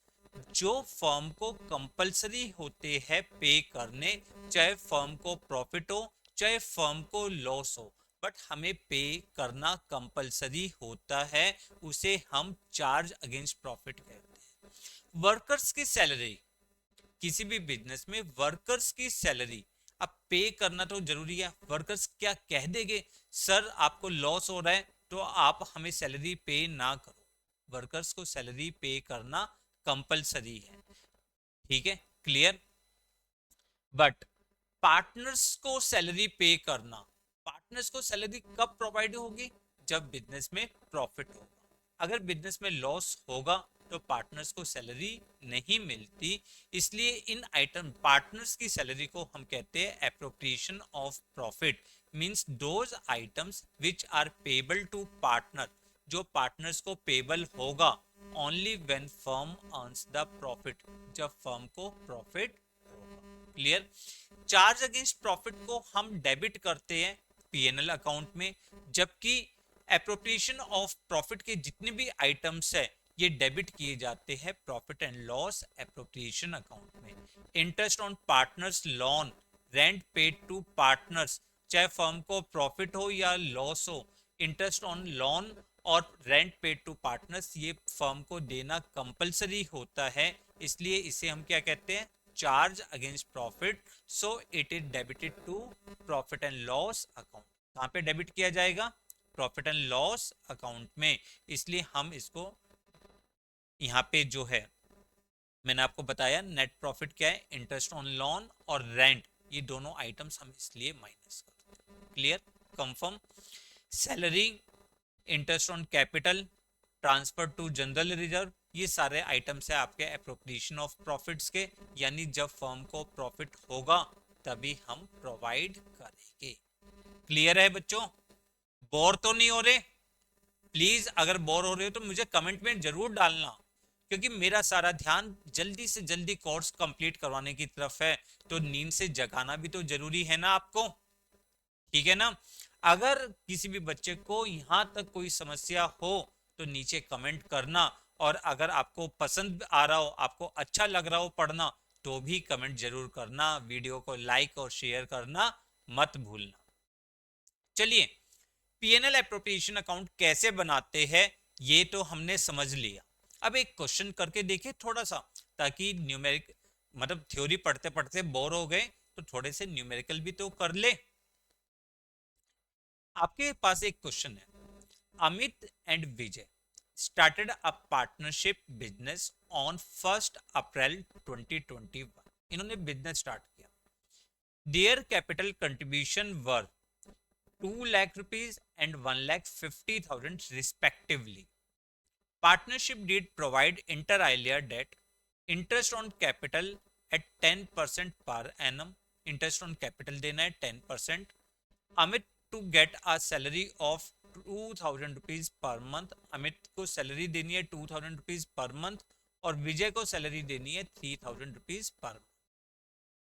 जो फर्म को कंपलसरी होते हैं पे करने, चाहे फर्म को प्रॉफिट हो चाहे फर्म को लॉस हो, बट हमें पे करना कंपलसरी होता है, उसे हम चार्ज अगेंस्ट प्रॉफिट कहते हैं। वर्कर्स की सैलरी, किसी भी बिजनेस में वर्कर्स की सैलरी अब पे करना तो जरूरी है। वर्कर्स क्या कह देंगे, सर आपको लॉस हो रहा है तो आप हमें सैलरी पे ना करो, वर्कर्स को सैलरी पे करना कंपलसरी है, ठीक है, क्लियर। बट पार्टनर्स को सैलरी पे करना, पार्टनर्स को सैलरी कब प्रोवाइड होगी, जब बिजनेस में प्रॉफिट होगा। अगर बिजनेस में लॉस होगा तो पार्टनर्स को सैलरी नहीं मिलती, इसलिए इन आइटम पार्टनर्स की सैलरी को हम कहते हैं appropriation of profit, means those items which are payable to partner, जो पार्टनर्स को पेबल होगा only when firm earns the profit, जब फर्म को प्रॉफिट होगा, क्लियर। चार्ज अगेंस्ट प्रॉफिट को हम डेबिट करते हैं पीएनएल अकाउंट में, जबकि एप्रोप्रिएशन ऑफ प्रॉफिट के जितने भी आइटम्स है ये डेबिट किए जाते हैं profit and loss appropriation account में। Interest on partners loan, rent paid to partners, चाहे फर्म को प्रॉफिट हो या लॉस हो, इंटरेस्ट ऑन लोन और रेंट पेड टू पार्टनर्स ये फर्म को देना कंपलसरी होता है, इसलिए इसे हम क्या कहते हैं, charge against profit, so it is debited to profit and loss account. कहां पे डेबिट किया जाएगा, प्रॉफिट एंड लॉस अकाउंट में, इसलिए हम इसको यहाँ पे जो है मैंने आपको बताया नेट प्रॉफिट क्या है, इंटरेस्ट ऑन लोन और रेंट, ये दोनों आइटम्स हम इसलिए माइनस करते हैं, clear, confirm. Salary, interest on capital, transfer to general reserve, ये सारे आइटम्स है आपके एप्रोप्रिएशन ऑफ प्रॉफिट्स के, यानी जब फर्म को प्रॉफिट होगा तभी हम प्रोवाइड करेंगे, क्लियर है बच्चों। बोर तो नहीं हो रहे, प्लीज अगर बोर हो रहे हो तो मुझे कमेंट में जरूर डालना, क्योंकि मेरा सारा ध्यान जल्दी से जल्दी कोर्स कंप्लीट करवाने की तरफ है, तो नींद से जगाना भी तो जरूरी है ना आपको, ठीक है ना। अगर किसी भी बच्चे को यहां तक कोई समस्या हो तो नीचे कमेंट करना, और अगर आपको पसंद आ रहा हो, आपको अच्छा लग रहा हो पढ़ना, तो भी कमेंट जरूर करना, वीडियो को लाइक और शेयर करना मत भूलना। चलिए, पीएनएल एप्रोप्रिएशन अकाउंट कैसे बनाते हैं ये तो हमने समझ लिया। अब एक क्वेश्चन करके देखिए थोड़ा सा, ताकि न्यूमेरिक मतलब थ्योरी पढ़ते पढ़ते बोर हो गए तो थोड़े से न्यूमेरिकल भी तो कर ले। आपके पास एक क्वेश्चन है, Amit and Vijay started a partnership business on 1st April 2021, इन्होंने बिजनेस स्टार्ट किया, their capital contribution were 2 lakh rupees and 1,50,000 respectively. Partnership did provide inter alia debt, interest on capital at 10% per annum, interest on capital देना है 10%, Amit to get a salary of ₹2000 per month. Amit को salary देनी है ₹2000 per month और विजय को salary देनी है ₹3000 per month.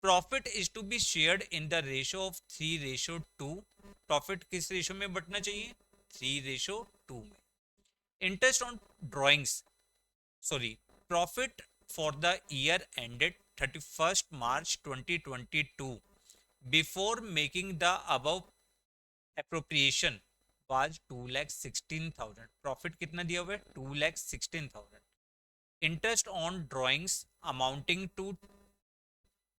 Profit is to be shared in the ratio of 3:2। Profit किस रेशो में बंटना चाहिए? 3:2 में। Interest on drawings sorry profit for the year ended 31st March 2022 before making the above appropriation was 2,16,000। Profit कितना दिया हुआ है? 2,16,000। Interest on drawings amounting to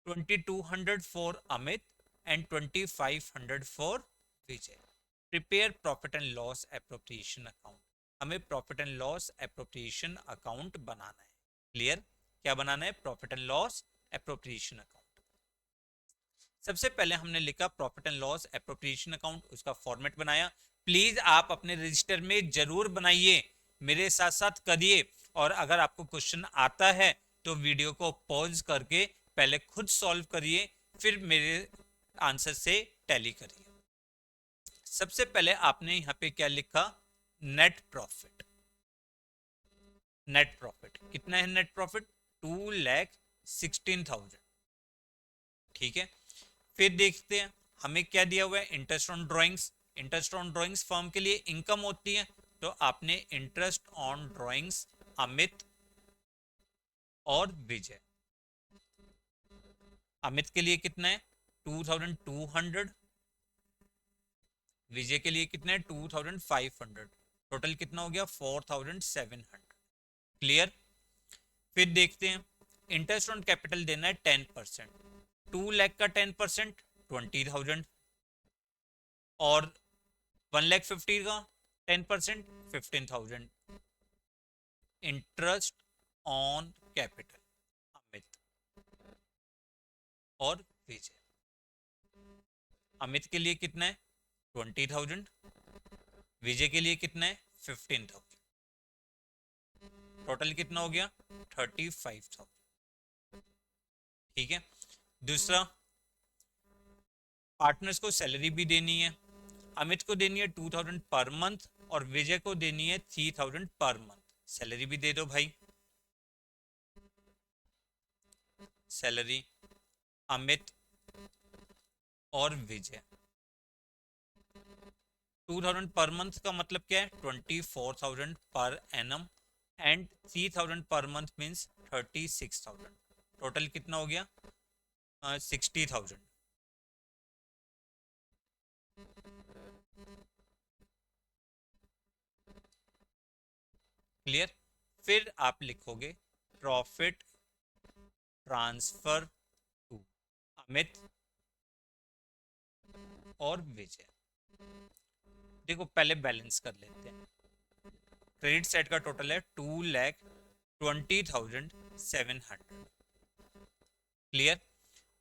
2,200 for Amit and 2,500 for Vijay। Prepare profit and loss appropriation account. हमें profit and loss appropriation account बनाना है। Clear? क्या बनाना है? Profit and loss appropriation account. सबसे पहले हमने लिखा profit and loss appropriation account, उसका format बनाया। प्लीज आप अपने रजिस्टर में जरूर बनाइए, मेरे साथ साथ करिए, और अगर आपको क्वेश्चन आता है तो वीडियो को पॉज करके पहले खुद सॉल्व करिए, फिर मेरे आंसर से टैली करिए। सबसे पहले आपने यहां पे क्या लिखा? Net profit. नेट प्रॉफिट कितना है? Net profit 2,16,000। ठीक है, फिर देखते हैं हमें क्या दिया हुआ है। Interest on drawings. Interest on drawings firm के लिए इनकम होती है, तो आपने इंटरेस्ट ऑन ड्राइंग्स अमित और विजय। अमित के लिए कितना है? 2,200। विजय के लिए कितना है? 2,500। टोटल कितना हो गया? 4,700। क्लियर? फिर देखते हैं इंटरेस्ट ऑन कैपिटल देना है 10%। 2 लाख का 10% 20,000 और 1,50,000 का 10% 15,000। इंटरेस्ट ऑन कैपिटल अमित और विजय। अमित के लिए कितना है? 20,000। विजय के लिए कितना है? 15,000। टोटल कितना हो गया? 35,000। ठीक है, दूसरा पार्टनर्स को सैलरी भी देनी है। अमित को देनी है 2,000 पर मंथ और विजय को देनी है 3,000 पर मंथ। सैलरी भी दे दो भाई। सैलरी अमित और विजय 2,000 पर मंथ का मतलब क्या है? 24,000 per annum and 3,000 per month means 36,000। Total कितना हो गया? 60,000। क्लियर? फिर आप लिखोगे प्रॉफिट ट्रांसफर टू अमित और विजय। देखो पहले बैलेंस कर लेते हैं। क्रेडिट साइड का टोटल है 2,20,700। क्लियर?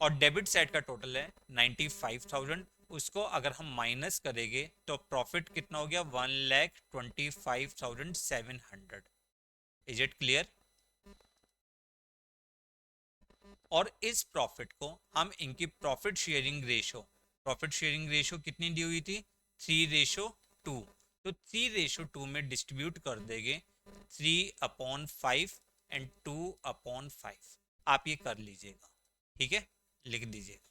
और डेबिट साइड का टोटल है 95,000। उसको अगर हम माइनस करेंगे तो प्रॉफिट कितना हो गया? 1,25,700। Is it clear? और इस प्रॉफिट को हम इनकी प्रॉफिट शेयरिंग रेशो कितनी दी हुई थी? 3:2। तो 3:2 में डिस्ट्रीब्यूट कर देंगे 3/5 एंड 2/5। आप ये कर लीजिएगा। ठीक है, लिख दीजिएगा।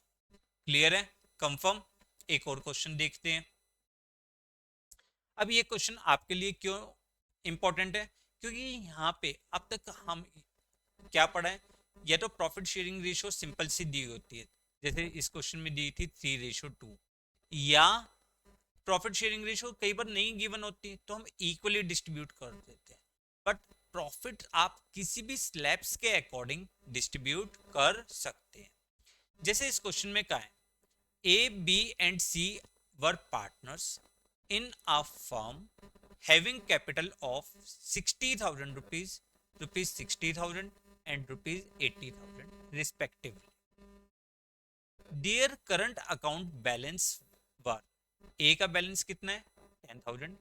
क्लियर है? कंफर्म? एक और क्वेश्चन देखते हैं। अब ये क्वेश्चन आपके लिए क्यों इंपॉर्टेंट है? क्योंकि यहाँ पे अब तक हम क्या पढ़ा है? या तो प्रॉफिट शेयरिंग रेशियो सिंपल सी दी होती है, जैसे इस क्वेश्चन में दी थी 3:2, या प्रॉफिट शेयरिंग रेशियो कई बार नहीं गिवन होती तो हम इक्वली डिस्ट्रीब्यूट कर देते हैं। बट प्रॉफिट आप किसी भी स्लैब्स के अकॉर्डिंग डिस्ट्रीब्यूट कर सकते हैं। जैसे इस क्वेश्चन में कहा है A B and C were partners in a firm having capital of 60,000 rupees, rupees 60,000 and rupees 80,000 respectively. Their current account balance were, A का बैलेंस कितना है? 10,000,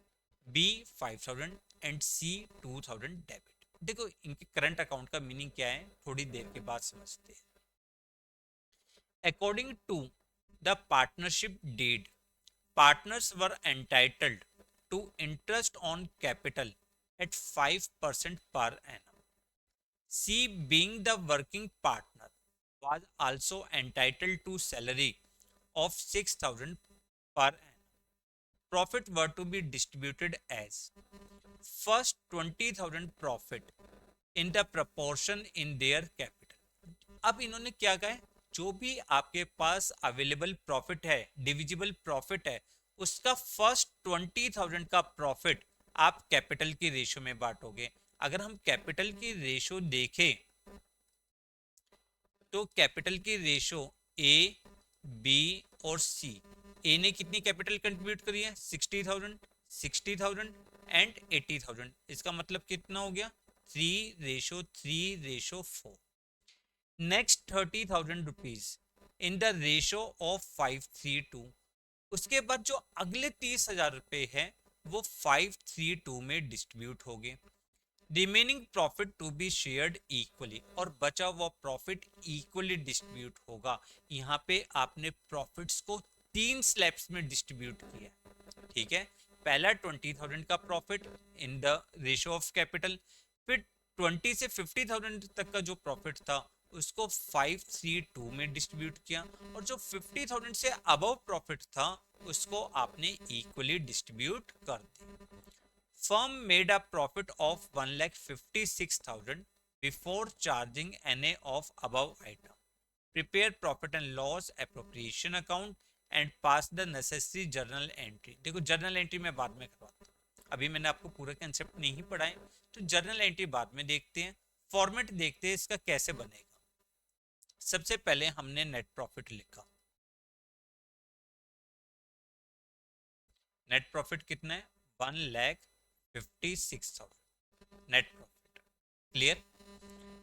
बी 5,000 एंड सी 2,000 डेबिट। देखो इनके करंट अकाउंट का meaning क्या है थोड़ी देर के बाद समझते हैं। According to the partnership deed, partners were entitled to interest on capital at 5% per annum. C, being the working partner, was also entitled to salary of 6,000 per annum. Profit were to be distributed as first 20,000 profit in the proportion in their capital. अब इन्होंने क्या कहा है, जो भी आपके पास available profit है, divisible profit है, उसका फर्स्ट 20,000 का प्रॉफिट आप कैपिटल की रेशो में बांटोगे। अगर हम कैपिटल की रेशो देखें तो कैपिटल की रेशो ए, बी और सी, ए ने कितनी कैपिटल कंट्रीब्यूट करी है 60,000, 60,000 एंड 80,000, इसका मतलब कितना हो गया 3:3:4। Next 30,000 rupees in the ratio of 5:3:2। उसके बाद जो अगले 30,000 रुपए है वो 5:3:2 में डिस्ट्रीब्यूट हो गए। Remaining profit to be shared equally, और बचा हुआ प्रॉफिट इक्वली डिस्ट्रीब्यूट होगा। यहाँ पे आपने प्रॉफिट्स को 3 स्लैब्स में डिस्ट्रीब्यूट किया, ठीक है। पहला 20,000 का profit in the ratio of capital, फिर 20 से 50,000 तक का जो प्रॉफिट था उसको 5:3:2 में डिस्ट्रीब्यूट किया, और जो 50,000 से अबव प्रॉफिट था उसको आपने इक्वली डिस्ट्रीब्यूट कर दिया। Firm made a profit of 1,56,000 before charging NA of above item. Prepare profit and loss appropriation account and pass the necessary journal entry. देखो जर्नल एंट्री मैं बाद में करवाता हूँ, अभी मैंने आपको पूरा कंसेप्ट नहीं पढ़ाया, तो जर्नल एंट्री बाद में देखते हैं। फॉर्मेट देखते हैं इसका कैसे बनेगा। सबसे पहले हमने नेट प्रॉफिट लिखा। नेट प्रॉफिट कितना है 1,56,000 नेट प्रॉफिट, क्लियर।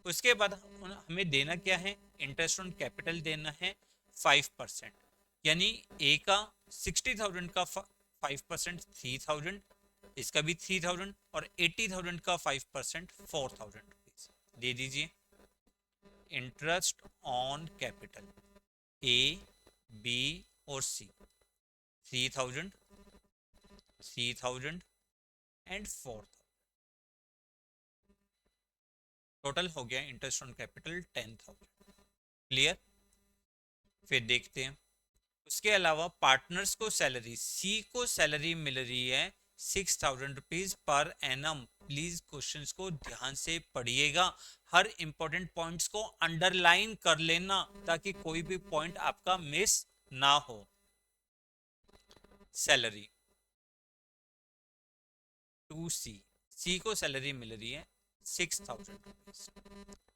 उसके बाद हमें देना क्या है, इंटरेस्ट ऑन कैपिटल देना है 5%, यानी ए का 60,000 का 5% 3,000, इसका भी 3,000, और 80,000 का 5% 4,000 रुपीज दे दीजिए। Interest on capital A, B और सी 3,000, 3,000 एंड 4,000, टोटल हो गया इंटरेस्ट ऑन कैपिटल 10,000, क्लियर। फिर देखते हैं उसके अलावा पार्टनर्स को सैलरी, सी को सैलरी मिल रही है 6,000 rupees per annum. Please questions को ध्यान से पढ़िएगा, हर इंपॉर्टेंट पॉइंट्स को अंडरलाइन कर लेना ताकि कोई भी पॉइंट आपका मिस ना हो। सैलरी टू सी, सी को सैलरी मिल रही है 6,000 रुपीज,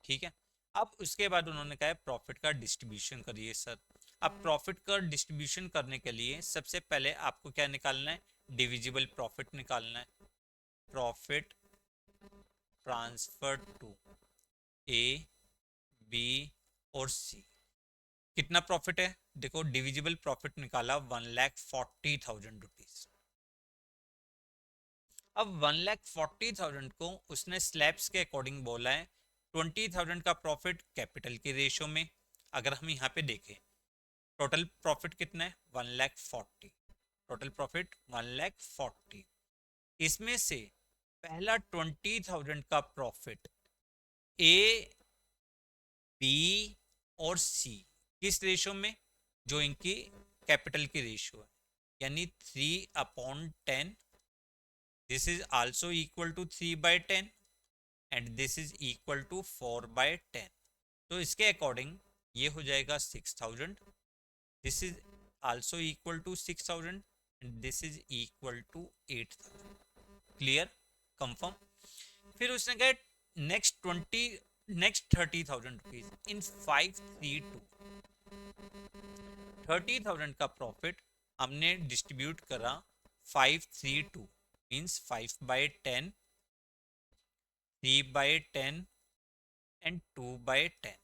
ठीक है। अब उसके बाद उन्होंने कहा प्रॉफिट का डिस्ट्रीब्यूशन करिए सर। अब प्रॉफिट का डिस्ट्रीब्यूशन करने के लिए सबसे पहले आपको क्या निकालना है, डिविजिबल प्रॉफिट निकालना है। Profit transfer to A, B और सी, कितना प्रॉफिट है देखो, डिविजिबल प्रॉफिट निकाला 1,40,000 रुपीज। अब 1,40,000 को उसने स्लैब्स के अकॉर्डिंग बोला है 20,000 का प्रॉफिट कैपिटल के रेशो में। अगर हम यहाँ पे देखें टोटल प्रॉफिट कितना है 1,40,000, टोटल प्रॉफिट 1,40,000, इसमें से पहला 20,000 का प्रॉफिट ए, बी और सी किस रेशो में, जो इनकी कैपिटल की रेशो है, यानी 3/10, this is also equal to 3/10 and this is equal to 4/10। तो इसके अकॉर्डिंग ये हो जाएगा 6,000, this is also equal to 6,000 and this is equal to 8,000, clear, confirm. फिर उसने कहा नेक्स्ट 30,000 रुपीज इन 5:3:2, 30,000 का प्रॉफिट हमने डिस्ट्रीब्यूट करा 5:3:2 मीन्स 5/10, 3/10 एंड 2/10,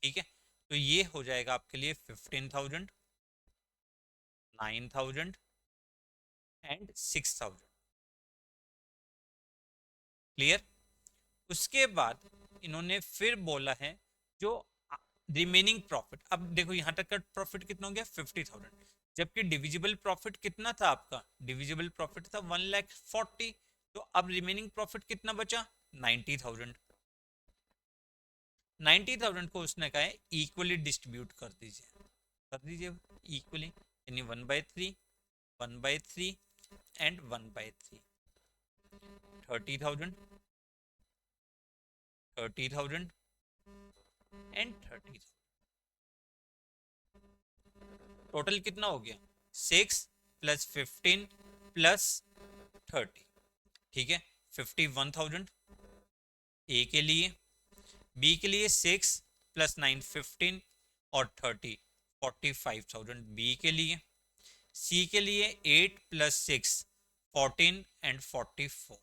ठीक है। तो ये हो जाएगा आपके लिए 15,000, 9,000 एंड 6,000, क्लियर। उसके बाद इन्होंने फिर बोला है जो रिमेनिंग प्रॉफिट, अब देखो यहाँ तक का प्रॉफिट कितना हो गया 50,000, जबकि डिविजिबल प्रॉफिट कितना था आपका, डिविजिबल प्रॉफिट था 1,40,000। तो अब रिमेनिंग प्रॉफिट कितना बचा, 90,000। 90,000 को उसने कहा है इक्वली डिस्ट्रीब्यूट कर दीजिए इक्वली, यानी 1/3, 1/3 एंड 1/3। 30,000, 30,000 एंड 30,000, टोटल कितना हो गया, 6 + 15 + 30, ठीक है, 51,000 ए के लिए, बी के लिए 6 + 9 15 और 30 45,000 बी के लिए, सी के लिए 8 + 6 14 एंड 44।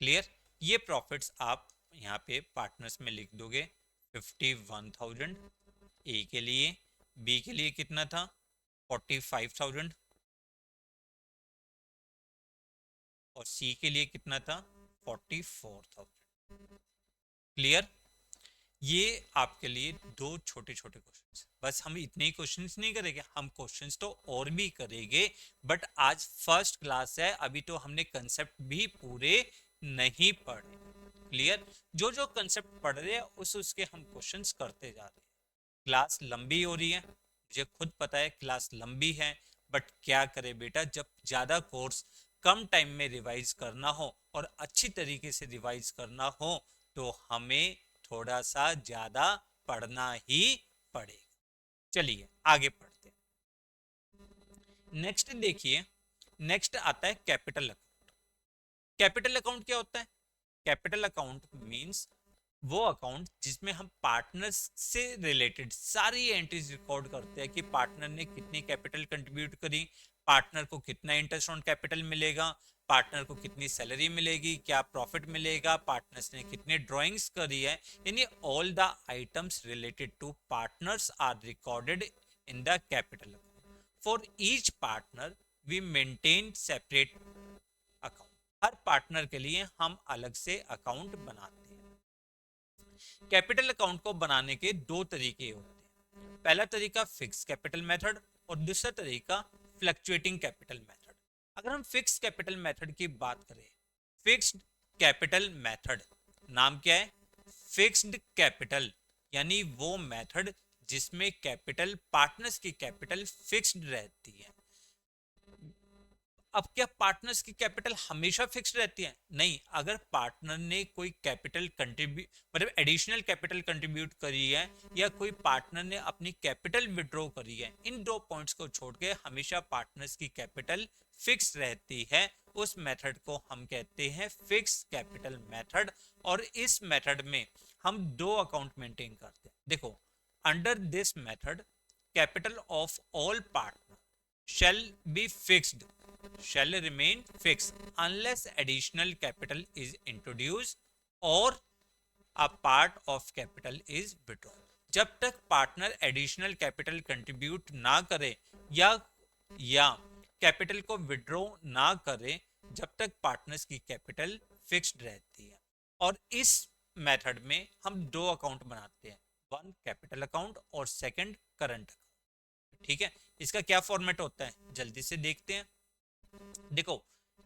क्लियर, ये प्रॉफिट्स आप यहाँ पे पार्टनर्स में लिख दोगे। 51,000 ए के लिए, बी के लिए कितना था 45,000 और सी के लिए कितना था 44,000। क्लियर, ये आपके लिए दो छोटे छोटे क्वेश्चंस, बस हम इतने ही क्वेश्चंस नहीं करेंगे, हम क्वेश्चंस तो और भी करेंगे, बट आज फर्स्ट क्लास है, अभी तो हमने कंसेप्ट भी पूरे नहीं पढ़े। क्लियर, जो जो कंसेप्ट पढ़ रहे हैं उसके हम क्वेश्चंस करते जा रहे हैं। क्लास लंबी हो रही है, मुझे खुद पता है क्लास लंबी है, बट क्या करे बेटा, जब ज़्यादा कोर्स कम टाइम में रिवाइज करना हो और अच्छी तरीके से रिवाइज करना हो तो हमें थोड़ा सा ज़्यादा पढ़ना ही पड़ेगा। चलिए आगे पढ़ते हैं। नेक्स्ट देखिए, नेक्स्ट आता है कैपिटल अकाउंट। कैपिटल अकाउंट क्या होता है, कैपिटल अकाउंट मींस वो अकाउंट जिसमें हम पार्टनर्स से रिलेटेड सारी एंट्रीज रिकॉर्ड करते हैं कि पार्टनर ने कितनी कैपिटल कंट्रीब्यूट करी, पार्टनर को कितना इंटरेस्ट ऑन कैपिटल मिलेगा, पार्टनर को कितनी सैलरी मिलेगी, क्या प्रॉफिट मिलेगा, पार्टनर्स ने कितने ड्राइंग्स करी है, यानी all the items related to partners are recorded in the capital account. For each partner we maintain separate account, हर पार्टनर के लिए हम अलग से अकाउंट बनाते हैं। कैपिटल अकाउंट को बनाने के दो तरीके होते हैं, पहला तरीका फिक्स कैपिटल मेथड और दूसरा तरीका फ्लक्चुएटिंग कैपिटल मेथड। अगर हम फिक्स कैपिटल मेथड की बात करें, फिक्स्ड कैपिटल मेथड, नाम क्या है, फिक्स्ड कैपिटल, यानी वो मेथड जिसमें कैपिटल, पार्टनर्स की कैपिटल फिक्स्ड रहती है। अब क्या पार्टनर्स की कैपिटल हमेशा फिक्स्ड रहती है, नहीं, अगर पार्टनर ने कोई कैपिटल कंट्रीब्यूट, मतलब एडिशनल कैपिटल कंट्रीब्यूट करी है या कोई पार्टनर ने अपनी कैपिटल विड्रॉ करी है, इन दो पॉइंट्स को छोड़ के हमेशा पार्टनर्स की कैपिटल फिक्स रहती है, उस मेथड को हम कहते हैं फिक्स कैपिटल मेथड। और इस मेथड में हम दो अकाउंट मेंटेन करते हैं। देखो, under this method capital of all partner shall be fixed, shall remain fixed unless additional capital is introduced or a part of capital is withdrawn। जब तक पार्टनर एडिशनल कैपिटल कंट्रीब्यूट ना करे या capital को withdraw ना करे, जब तक पार्टनर्स की कैपिटल फिक्स्ड रहती है। और इस मेथड में हम दो अकाउंट बनाते हैं, वन कैपिटल अकाउंट और सेकंड करंट अकाउंट। ठीक है, इसका क्या फॉर्मेट होता है जल्दी से देखते हैं। देखो,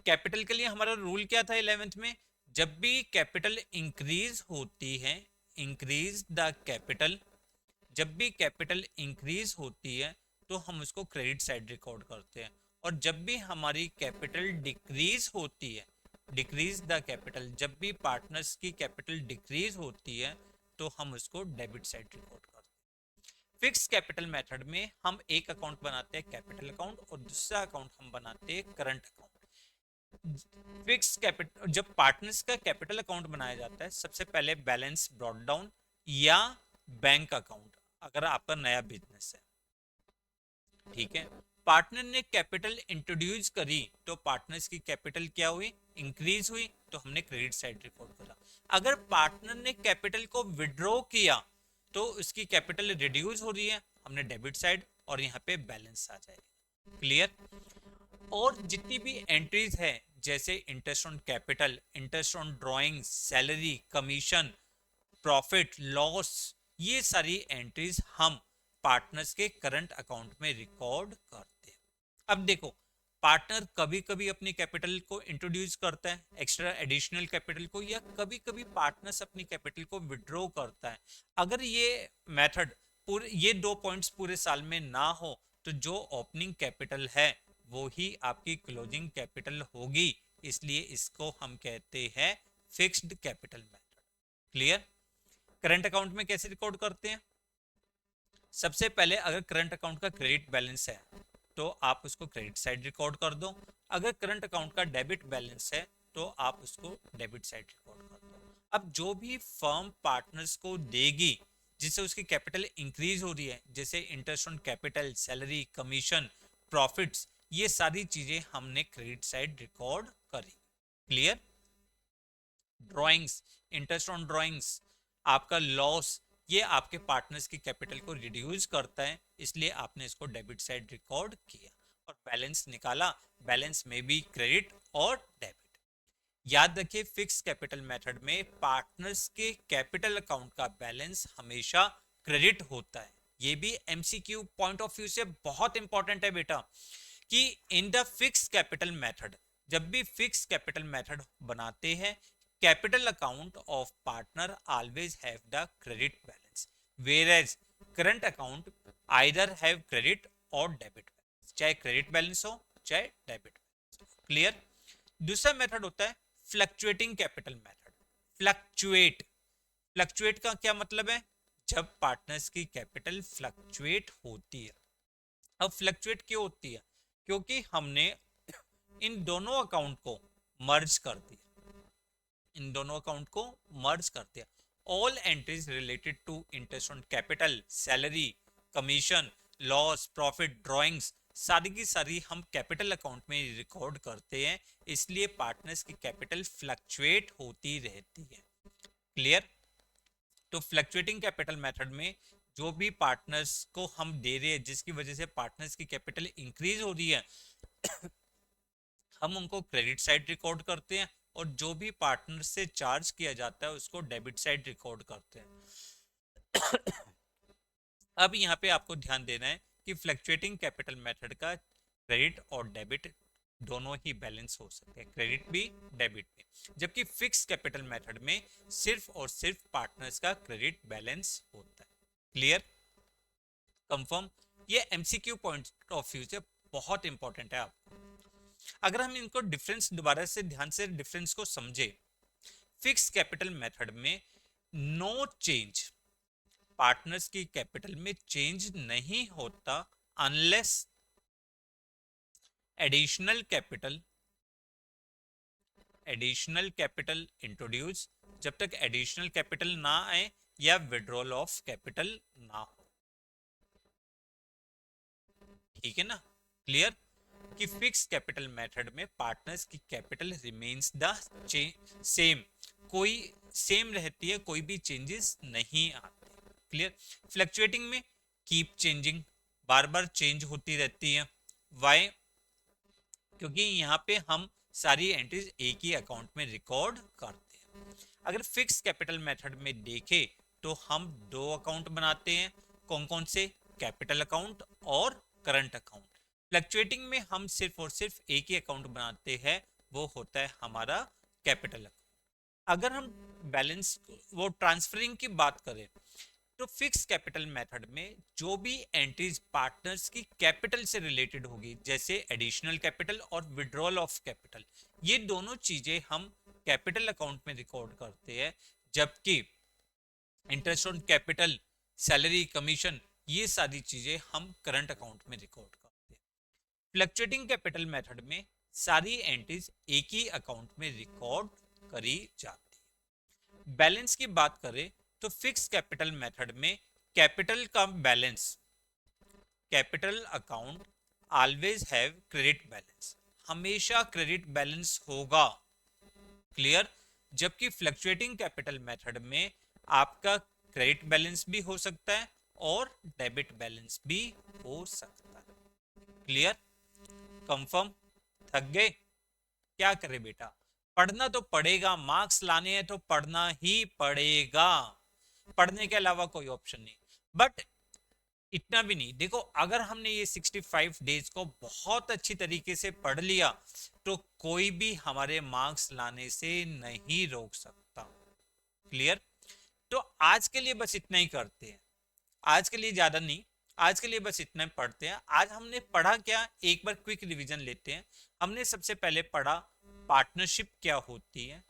कैपिटल के लिए हमारा रूल क्या था 11th में, जब भी कैपिटल इंक्रीज होती है, इंक्रीज द कैपिटल, जब भी कैपिटल इंक्रीज होती है तो हम उसको क्रेडिट साइड रिकॉर्ड करते हैं, और जब भी हमारी कैपिटल डिक्रीज होती है, डिक्रीज द कैपिटल, जब भी पार्टनर्स की कैपिटल डिक्रीज होती है तो हम उसको डेबिट साइड रिकॉर्ड करते हैं। फिक्स कैपिटल मेथड में हम एक अकाउंट बनाते हैं कैपिटल अकाउंट और दूसरा अकाउंट हम बनाते हैं करंट अकाउंट। फिक्स कैपिटल, जब पार्टनर्स का कैपिटल अकाउंट बनाया जाता है, सबसे पहले बैलेंस ब्रॉट डाउन या बैंक अकाउंट, अगर आपका नया बिजनेस है, ठीक है, पार्टनर ने कैपिटल इंट्रोड्यूस करी तो पार्टनर्स की कैपिटल क्या हुई, इंक्रीज हुई, तो हमने क्रेडिट साइड रिकॉर्ड करा। अगर पार्टनर ने कैपिटल को विड्रॉ किया तो उसकी कैपिटल रिड्यूस हो रही है, हमने डेबिट साइड, और यहाँ पे बैलेंस आ जाएगा। क्लियर, और जितनी भी एंट्रीज है जैसे interest on capital, interest on drawing, salary, commission, profit loss, ये सारी एंट्रीज हम पार्टनर्स के करंट अकाउंट में रिकॉर्ड करते हैं। अब देखो, पार्टनर कभी कभी अपनी कैपिटल को इंट्रोड्यूस करता है, एक्स्ट्रा एडिशनल कैपिटल को, या कभी कभी पार्टनर्स अपनी कैपिटल को विड्रॉ करता है। अगर ये मेथड पूरे, ये 2 पॉइंट्स पूरे साल में ना हो, तो जो ओपनिंग कैपिटल है वो ही आपकी क्लोजिंग कैपिटल होगी, इसलिए इसको हम कहते हैं fixed capital method. Clear? Current account में कैसे रिकॉर्ड करते हैं? सबसे पहले अगर करंट अकाउंट का क्रेडिट बैलेंस है तो आप उसको क्रेडिट साइड रिकॉर्ड कर दो। अगर करंट अकाउंट का डेबिट बैलेंस है तो आप उसको डेबिट साइड रिकॉर्ड कर दो। अब जो भी फर्म पार्टनर्स को देगी जिससे उसकी कैपिटल इंक्रीज हो रही है, जैसे interest on capital, salary, commission, profits, ये सारी चीजें हमने क्रेडिट साइड रिकॉर्ड करी। Clear? Drawings, interest on drawings, आपका लॉस, ये आपके पार्टनर्स की कैपिटल को रिड्यूस करता है, इसलिए आपने इसको डेबिट साइड रिकॉर्ड किया और बैलेंस निकाला। बैलेंस में भी क्रेडिट और डेबिट। याद रखिए, फिक्स कैपिटल मेथड में पार्टनर्स के कैपिटल अकाउंट का बैलेंस हमेशा क्रेडिट होता है। ये भी एमसीक्यू पॉइंट ऑफ व्यू से बहुत इंपॉर्टेंट है बेटा, कि in the fix capital method, जब भी फिक्स कैपिटल मेथड बनाते हैं, capital account of partner always have the credit balance, whereas current account either have credit or debit balance, चाहे credit balance हो चाहे debit balance हो। क्लियर? दूसरा method होता है फ्लक्चुएटिंग कैपिटल मेथड। फ्लक्चुएट का क्या मतलब है? जब पार्टनर्स की कैपिटल फ्लक्चुएट होती है। अब फ्लक्चुएट क्यों होती है? क्योंकि हमने इन दोनों अकाउंट को मर्ज कर दिया, इन दोनों अकाउंट को मर्ज करते हैं। All entries related to interest on capital, salary, commission, loss, profit, drawings, सारी की सारी हम कैपिटल अकाउंट में रिकॉर्ड करते हैं, इसलिए पार्टनर्स की कैपिटल फ्लक्चुएट होती रहती है। क्लियर? तो फ्लक्चुएटिंग कैपिटल मेथड में जो भी पार्टनर्स को हम दे रहे हैं जिसकी वजह से पार्टनर्स की कैपिटल इंक्रीज हो रही है, हम उनको क्रेडिट साइड रिकॉर्ड करते हैं, और जो भी पार्टनर से चार्ज किया जाता है उसको डेबिट साइड रिकॉर्ड करते हैं। अब यहाँ पे आपको ध्यान देना है कि फ्लक्चुएटिंग कैपिटल मेथड का क्रेडिट और डेबिट दोनों ही बैलेंस हो सकते हैं, क्रेडिट भी डेबिट भी, जबकि फिक्स कैपिटल मेथड में सिर्फ और सिर्फ पार्टनर्स का क्रेडिट बैलेंस होता है। क्लियर? कंफर्म? ये एमसीक्यू पॉइंट ऑफ व्यू से बहुत इंपॉर्टेंट है आपको। अगर हम इनको डिफरेंस दोबारा से ध्यान से डिफरेंस को समझे, फिक्स कैपिटल मेथड में नो चेंज, पार्टनर्स की कैपिटल में चेंज नहीं होता अनलेस एडिशनल कैपिटल इंट्रोड्यूस, जब तक एडिशनल कैपिटल ना आए या विड्रॉल ऑफ कैपिटल ना हो। ठीक है ना? क्लियर? कि फिक्स कैपिटल मेथड में पार्टनर्स की कैपिटल रिमेन्स द सेम, कोई सेम रहती है, कोई भी चेंजेस नहीं आते। क्लियर? फ्लक्चुएटिंग में कीप चेंजिंग, बार बार चेंज होती रहती है। वाई? क्योंकि यहाँ पे हम सारी एंट्रीज एक ही अकाउंट में रिकॉर्ड करते हैं। अगर फिक्स कैपिटल मेथड में देखें तो हम दो अकाउंट बनाते हैं, कौन कौन से? कैपिटल अकाउंट और करंट अकाउंट। फ्लक्चुएटिंग में हम सिर्फ और सिर्फ एक ही अकाउंट बनाते हैं, वो होता है हमारा कैपिटल अकाउंट। अगर हम बैलेंस वो ट्रांसफरिंग की बात करें तो फिक्स कैपिटल मेथड में जो भी एंट्रीज पार्टनर्स की कैपिटल से रिलेटेड होगी, जैसे एडिशनल कैपिटल और विड्रॉल ऑफ कैपिटल, ये दोनों चीजें हम कैपिटल अकाउंट में रिकॉर्ड करते हैं, जबकि interest on capital, salary, commission, ये सारी चीजें हम करंट अकाउंट में रिकॉर्ड करते हैं। फ्लक्चुएटिंग कैपिटल मेथड में सारी एंट्रीज एक ही अकाउंट में रिकॉर्ड करी जाती है। बैलेंस की बात करें तो फिक्स कैपिटल मेथड में कैपिटल का balance, capital account always have credit balance, हमेशा क्रेडिट बैलेंस होगा। क्लियर? जबकि फ्लक्चुएटिंग कैपिटल मेथड में आपका क्रेडिट बैलेंस भी हो सकता है और डेबिट बैलेंस भी हो सकता है। क्लियर? कंफर्म? थक गए? क्या करें बेटा, पढ़ना तो पड़ेगा, मार्क्स लाने हैं तो पढ़ना ही पड़ेगा। पढ़ने के अलावा कोई ऑप्शन नहीं। बट इतना भी नहीं, देखो अगर हमने ये 65 डेज को बहुत अच्छी तरीके से पढ़ लिया तो कोई भी हमारे मार्क्स लाने से नहीं रोक सकता। क्लियर? तो आज के लिए बस इतना ही करते हैं, आज के लिए ज्यादा नहीं, आज के लिए बस इतना ही पढ़ते हैं। आज हमने पढ़ा क्या, एक बार क्विक रिवीजन लेते हैं। हमने सबसे पहले पढ़ा पार्टनरशिप क्या होती है,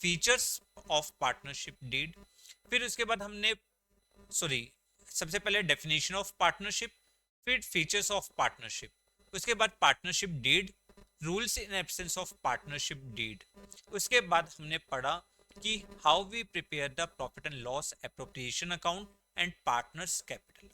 फीचर्स ऑफ पार्टनरशिप डीड, फिर उसके बाद हमने सॉरी सबसे पहले डेफिनेशन ऑफ पार्टनरशिप, फिर फीचर्स ऑफ पार्टनरशिप, उसके बाद partnership deed, rules in absence of partnership deed. उसके बाद हमने पढ़ा कि how we prepare the profit and loss appropriation account and partners capital.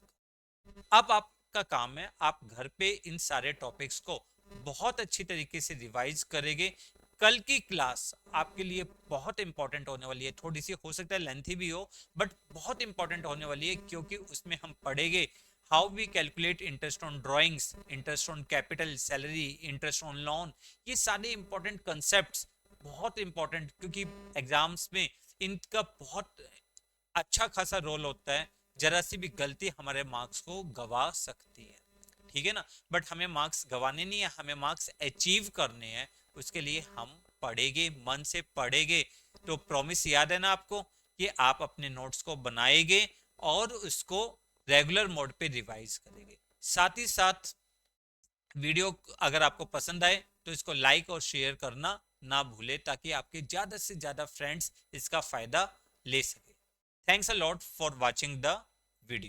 अब आपका काम है, आप घर पे इन सारे टॉपिक्स को बहुत अच्छी तरीके से रिवाइज करेंगे। कल की क्लास आपके लिए बहुत इंपॉर्टेंट होने वाली है, थोड़ी सी हो सकता है लेंथी भी हो बट बहुत इंपॉर्टेंट होने वाली है, क्योंकि उसमें हम पढ़ेंगे how we calculate interest on drawings, interest on capital, salary, interest on loan. ये सारे इंपॉर्टेंट कंसेप्ट बहुत इंपॉर्टेंट, क्योंकि एग्जाम्स में इनका बहुत अच्छा खासा रोल होता है। जरा सी भी गलती हमारे मार्क्स को गवा सकती है, ठीक है ना। बट हमें मार्क्स गवाने नहीं है, हमें मार्क्स अचीव करने हैं। उसके लिए हम पढ़ेंगे, मन से पढ़ेंगे। तो प्रॉमिस याद है ना आपको कि आप अपने नोट्स को बनाएंगे और उसको रेगुलर मोड पे रिवाइज करेंगे। साथ ही साथ वीडियो अगर आपको पसंद आए तो इसको लाइक और शेयर करना ना भूले, ताकि आपके ज्यादा से ज्यादा फ्रेंड्स इसका फायदा ले सके। Thanks a lot for watching the video.